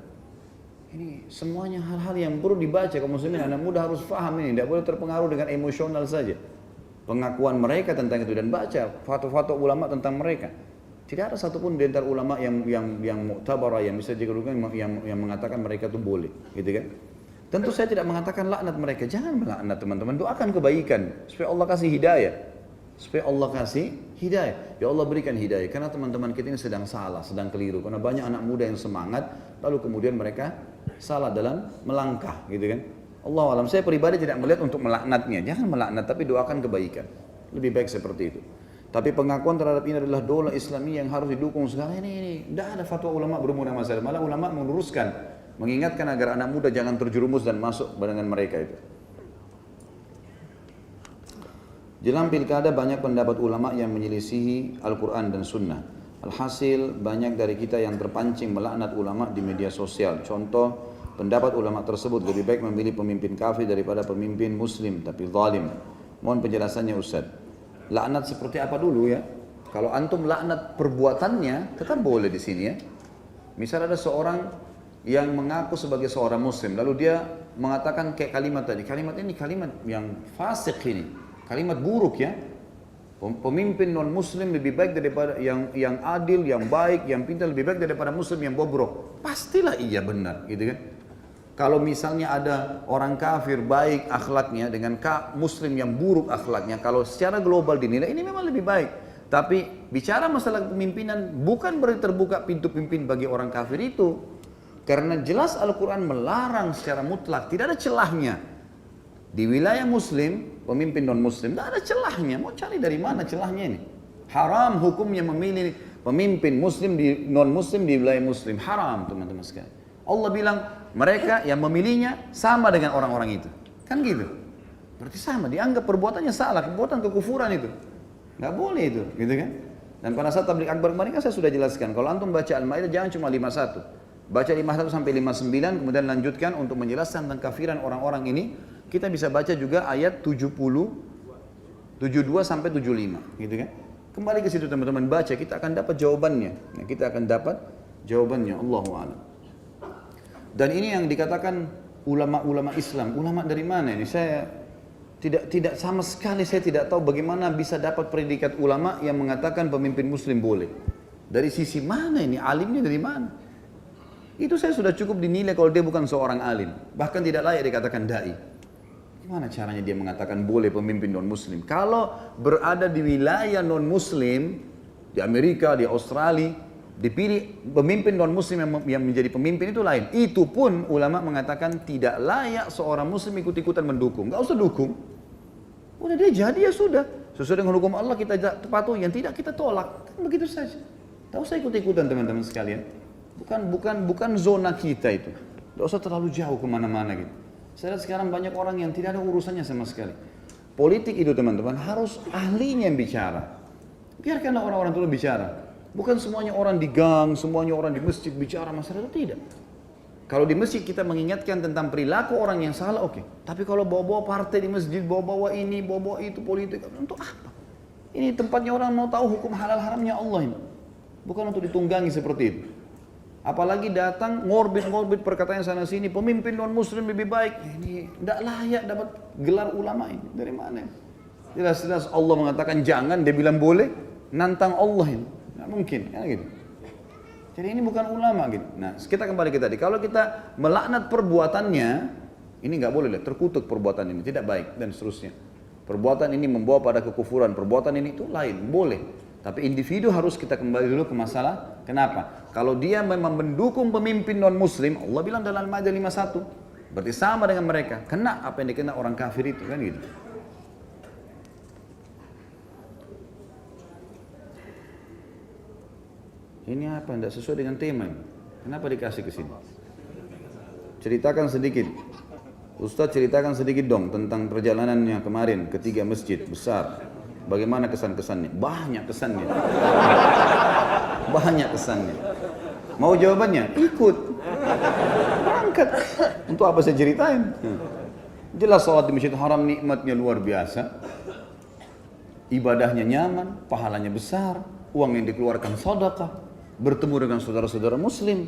A: Ini semuanya hal-hal yang perlu dibaca kaum muslimin. Anak muda harus paham ini, tidak boleh terpengaruh dengan emosional saja. Pengakuan mereka tentang itu dan baca fatwa-fatwa ulama tentang mereka. Tidak ada satupun di antara ulama yang mu'tabarah, yang bisa dikeluarkan, yang mengatakan mereka itu boleh, gitu kan? Tentu saya tidak mengatakan laknat mereka, jangan melaknat teman-teman, doakan kebaikan supaya Allah kasih hidayah. Supaya Allah kasih hidayah. Ya Allah berikan hidayah, karena teman-teman kita ini sedang salah, sedang keliru. Karena banyak anak muda yang semangat, lalu kemudian mereka salah dalam melangkah, gitu kan? Allah alam, saya pribadi tidak melihat untuk melaknatnya. Jangan melaknat, tapi doakan kebaikan. Lebih baik seperti itu. Tapi pengakuan terhadap ini adalah daulah Islamiyah yang harus didukung sekarang ini. Tidak ada fatwa ulama berhubungan dengan masalah. Malah ulama meluruskan, mengingatkan agar anak muda jangan terjerumus dan masuk dengan mereka itu. Jelang pilkada banyak pendapat ulama yang menyelisihi Al-Quran dan Sunnah. Alhasil banyak dari kita yang terpancing melaknat ulama di media sosial. Contoh, pendapat ulama tersebut lebih baik memilih pemimpin kafir daripada pemimpin muslim tapi zalim. Mohon penjelasannya Ustaz. Laknat seperti apa dulu ya? Kalau antum laknat perbuatannya tetap boleh di sini ya. Misal ada seorang yang mengaku sebagai seorang muslim, lalu dia mengatakan kayak kalimat tadi. Kalimat ini kalimat yang fasik ini. Kalimat buruk ya. Pemimpin non muslim lebih baik daripada yang adil, yang baik, yang pintar lebih baik daripada muslim yang bobrok. Pastilah iya benar, gitu kan? Kalau misalnya ada orang kafir baik akhlaknya dengan muslim yang buruk akhlaknya, kalau secara global dinilai ini memang lebih baik. Tapi bicara masalah kepemimpinan bukan berarti terbuka pintu pimpin bagi orang kafir itu. Karena jelas Al-Quran melarang secara mutlak, tidak ada celahnya. Di wilayah muslim, pemimpin non muslim, tidak ada celahnya. Mau cari dari mana celahnya ini? Haram hukumnya memilih pemimpin muslim di non muslim di wilayah muslim. Haram teman-teman sekalian. Allah bilang mereka yang memilihnya sama dengan orang-orang itu. Kan gitu. Berarti sama, dianggap perbuatannya salah, perbuatan kekufuran itu. Nggak boleh itu, gitu kan? Dan pada saat tabligh akbar kemarin kan saya sudah jelaskan, kalau antum baca Al-Maidah jangan cuma 51. Baca 51 sampai 59, kemudian lanjutkan untuk menjelaskan tentang kafiran orang-orang ini. Kita bisa baca juga ayat 70, 72 sampai 75, gitu kan? Kembali ke situ teman-teman, baca, kita akan dapat jawabannya. Ya, kita akan dapat jawabannya, Allahu a'lam. Dan ini yang dikatakan ulama-ulama Islam. Ulama dari mana ini? Saya tidak sama sekali saya tidak tahu bagaimana bisa dapat predikat ulama yang mengatakan pemimpin muslim boleh. Dari sisi mana ini? Alimnya dari mana? Itu saya sudah cukup dinilai kalau dia bukan seorang alim. Bahkan tidak layak dikatakan dai. Gimana caranya dia mengatakan boleh pemimpin non muslim? Kalau berada di wilayah non muslim, di Amerika, di Australia, dipilih pemimpin non muslim yang menjadi pemimpin itu lain. Itu pun ulama mengatakan tidak layak seorang muslim ikut-ikutan mendukung. Gak usah dukung. Udah dia jadi ya sudah. Sesuai dengan hukum Allah kita patuhi, yang tidak kita tolak. Kan begitu saja. Gak usah ikut-ikutan teman-teman sekalian. Bukan zona kita itu. Gak usah terlalu jauh kemana-mana gitu. Saya lihat sekarang banyak orang yang tidak ada urusannya sama sekali. Politik itu teman-teman harus ahlinya yang bicara. Biarkanlah orang-orang itu bicara. Bukan semuanya orang di gang, semuanya orang di masjid bicara masalah itu, tidak. Kalau di masjid kita mengingatkan tentang perilaku orang yang salah, oke. Tapi kalau bawa-bawa partai di masjid, bawa-bawa ini, bawa-bawa itu politik, untuk apa? Ini tempatnya orang mau tahu hukum halal haramnya Allah ini. Bukan untuk ditunggangi seperti itu. Apalagi datang ngorbit perkataan sana sini, pemimpin non muslim lebih baik. Ini tidak layak dapat gelar ulama ini. Dari mana? Jelas-jelas Allah mengatakan jangan, dia bilang boleh, nantang Allah ini. Nggak mungkin, kan gitu. Jadi ini bukan ulama gitu. Nah, kita kembali ke tadi. Kalau kita melaknat perbuatannya, ini nggak boleh, terkutuk perbuatan ini, tidak baik dan seterusnya. Perbuatan ini membawa pada kekufuran, perbuatan ini itu lain, boleh. Tapi individu harus kita kembali dulu ke masalah, kenapa? Kalau dia memang mendukung pemimpin non-muslim, Allah bilang dalam Al-Maidah 51, berarti sama dengan mereka. Kena apa yang dikena orang kafir itu, kan gitu. Ini apa? Tidak sesuai dengan tema ini. Kenapa dikasih ke sini? ceritakan sedikit. Ustaz ceritakan sedikit dong tentang perjalanannya kemarin ke 3 masjid besar. Bagaimana kesan-kesannya? Banyak kesannya. Banyak kesannya. Mau jawabannya? Ikut. Berangkat. Untuk apa saya ceritain? Jelas sholat di Masjid Haram nikmatnya luar biasa. Ibadahnya nyaman, pahalanya besar, uang yang dikeluarkan sedekah, bertemu dengan saudara-saudara muslim.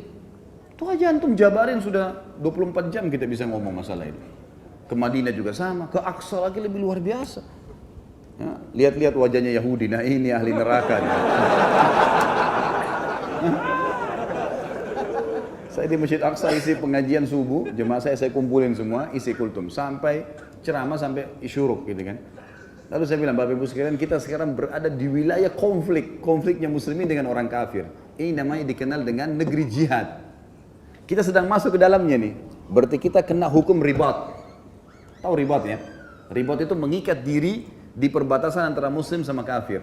A: Itu aja antum jabarin sudah 24 jam kita bisa ngomong masalah ini. Ke Madinah juga sama, ke Aqsa lagi lebih luar biasa. Ya, lihat-lihat wajahnya Yahudi, nah ini ahli neraka. Saya di Masjid Aqsa isi pengajian subuh, jemaah saya kumpulin semua, isi kultum. Sampai ceramah, sampai isyuruk gitu kan. Lalu saya bilang, Bapak Ibu sekalian, kita sekarang berada di wilayah konfliknya muslimin dengan orang kafir. Ini namanya dikenal dengan negeri jihad. Kita sedang masuk ke dalamnya nih, berarti kita kena hukum ribat. Tahu ribat ya? Ribat itu mengikat diri di perbatasan antara muslim sama kafir.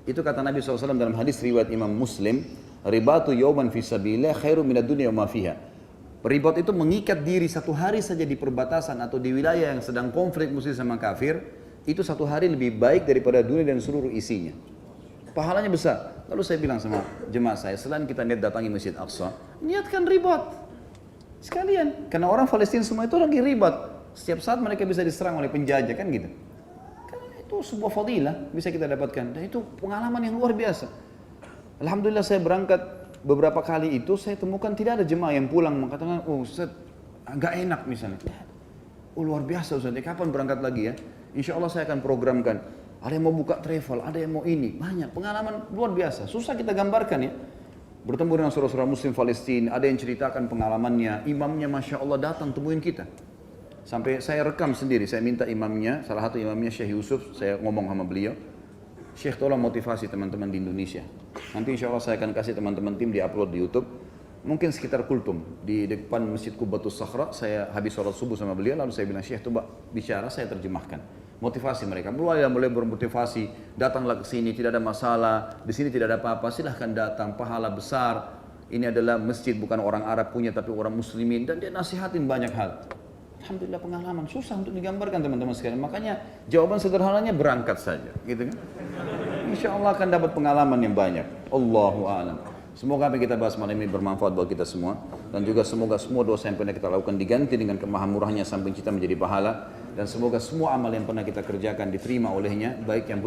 A: Itu kata Nabi SAW dalam hadis riwayat Imam Muslim, ribatu yawman fi sabilillah khairu minad dunya wa ma fiha. Ribat itu mengikat diri satu hari saja di perbatasan atau di wilayah yang sedang konflik muslim sama kafir, itu satu hari lebih baik daripada dunia dan seluruh isinya. Pahalanya besar. Lalu saya bilang sama jemaah saya, selain kita niat datangi Masjid Aqsa, niatkan ribat. Sekalian, karena orang Palestina semua itu lagi ribat. Setiap saat mereka bisa diserang oleh penjajah kan gitu. Karena itu sebuah fadilah bisa kita dapatkan dan itu pengalaman yang luar biasa. Alhamdulillah saya berangkat beberapa kali itu saya temukan tidak ada jemaah yang pulang mengatakan, oh Ustaz agak enak misalnya. Oh luar biasa Ustaz, kapan berangkat lagi ya? Insya Allah saya akan programkan. Ada yang mau buka travel, ada yang mau ini, banyak pengalaman luar biasa. Susah kita gambarkan ya. Bertemu dengan saudara-saudara muslim Palestina, ada yang ceritakan pengalamannya, imamnya Masya Allah datang temuin kita. Sampai saya rekam sendiri, saya minta imamnya, salah satu imamnya Syekh Yusuf, saya ngomong sama beliau, Syekh tolong motivasi teman-teman di Indonesia. Nanti insya Allah saya akan kasih teman-teman tim di upload di YouTube, mungkin sekitar Kultum, di depan Masjid Qubatus Sakhra, saya habis sholat subuh sama beliau, lalu saya bilang, Syekh coba bicara, saya terjemahkan. Motivasi mereka, mulai bermotivasi, datanglah ke sini, tidak ada masalah, di sini tidak ada apa-apa, silahkan datang, pahala besar. Ini adalah masjid bukan orang Arab punya, tapi orang muslimin, dan dia nasihatin banyak hal. Alhamdulillah pengalaman, susah untuk digambarkan teman-teman sekalian. Makanya jawaban sederhananya berangkat saja, gitu kan? Insya Allah akan dapat pengalaman yang banyak. Allahu a'lam. Semoga apa yang kita bahas malam ini bermanfaat buat kita semua. Dan juga semoga semua dosa yang pernah kita lakukan diganti dengan kemahamurahnya sampai kita menjadi pahala. Dan semoga semua amal yang pernah kita kerjakan diterima olehnya, baik yang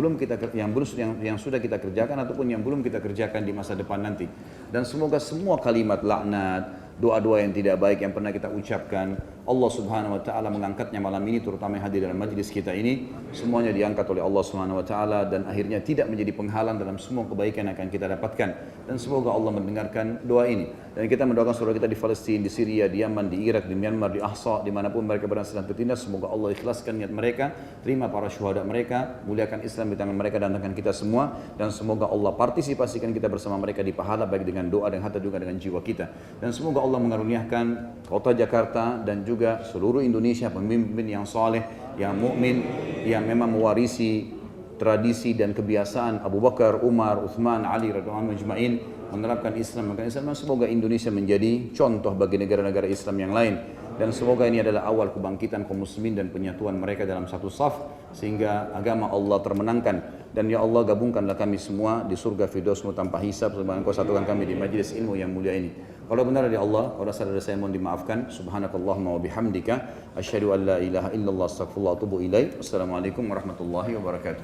A: sudah kita kerjakan ataupun yang belum kita kerjakan di masa depan nanti. Dan semoga semua kalimat laknat, doa-doa yang tidak baik yang pernah kita ucapkan, Allah Subhanahu wa taala mengangkatnya malam ini, terutama yang hadir dalam majlis kita ini, semuanya diangkat oleh Allah Subhanahu wa taala dan akhirnya tidak menjadi penghalang dalam semua kebaikan yang akan kita dapatkan. Dan semoga Allah mendengarkan doa ini. Dan kita mendoakan saudara kita di Palestina, di Syria, di Yaman, di Irak, di Myanmar, di Ahsa, dimanapun mereka berada sedang bertindak, semoga Allah ikhlaskan niat mereka, terima para syuhada mereka, muliakan Islam di tangan mereka dan tangan kita semua, dan semoga Allah partisipasikan kita bersama mereka di pahala baik dengan doa dan hatta juga dengan jiwa kita. Dan semoga Allah mengaruniakan kota Jakarta dan juga seluruh Indonesia pemimpin yang saleh, yang mukmin, yang memang mewarisi tradisi dan kebiasaan Abu Bakar, Umar, Uthman, Ali radhiyallahu anhum ajma'in menerapkan Islam. Maka semoga Indonesia menjadi contoh bagi negara-negara Islam yang lain. Dan semoga ini adalah awal kebangkitan kaum muslimin dan penyatuan mereka dalam satu saf sehingga agama Allah termenangkan. Dan ya Allah gabungkanlah kami semua di surga firdausmu tanpa hisab, sebagaimana Engkau satukan kami di majlis ilmu yang mulia ini. Kalau benar dari Allah, kalau salah dari saya mohon dimaafkan. Subhanakallahumma wa bihamdika asyhadu an la ilaha illallah astaghfirullah wa atubu ilaik. Wassalamualaikum warahmatullahi wabarakatuh.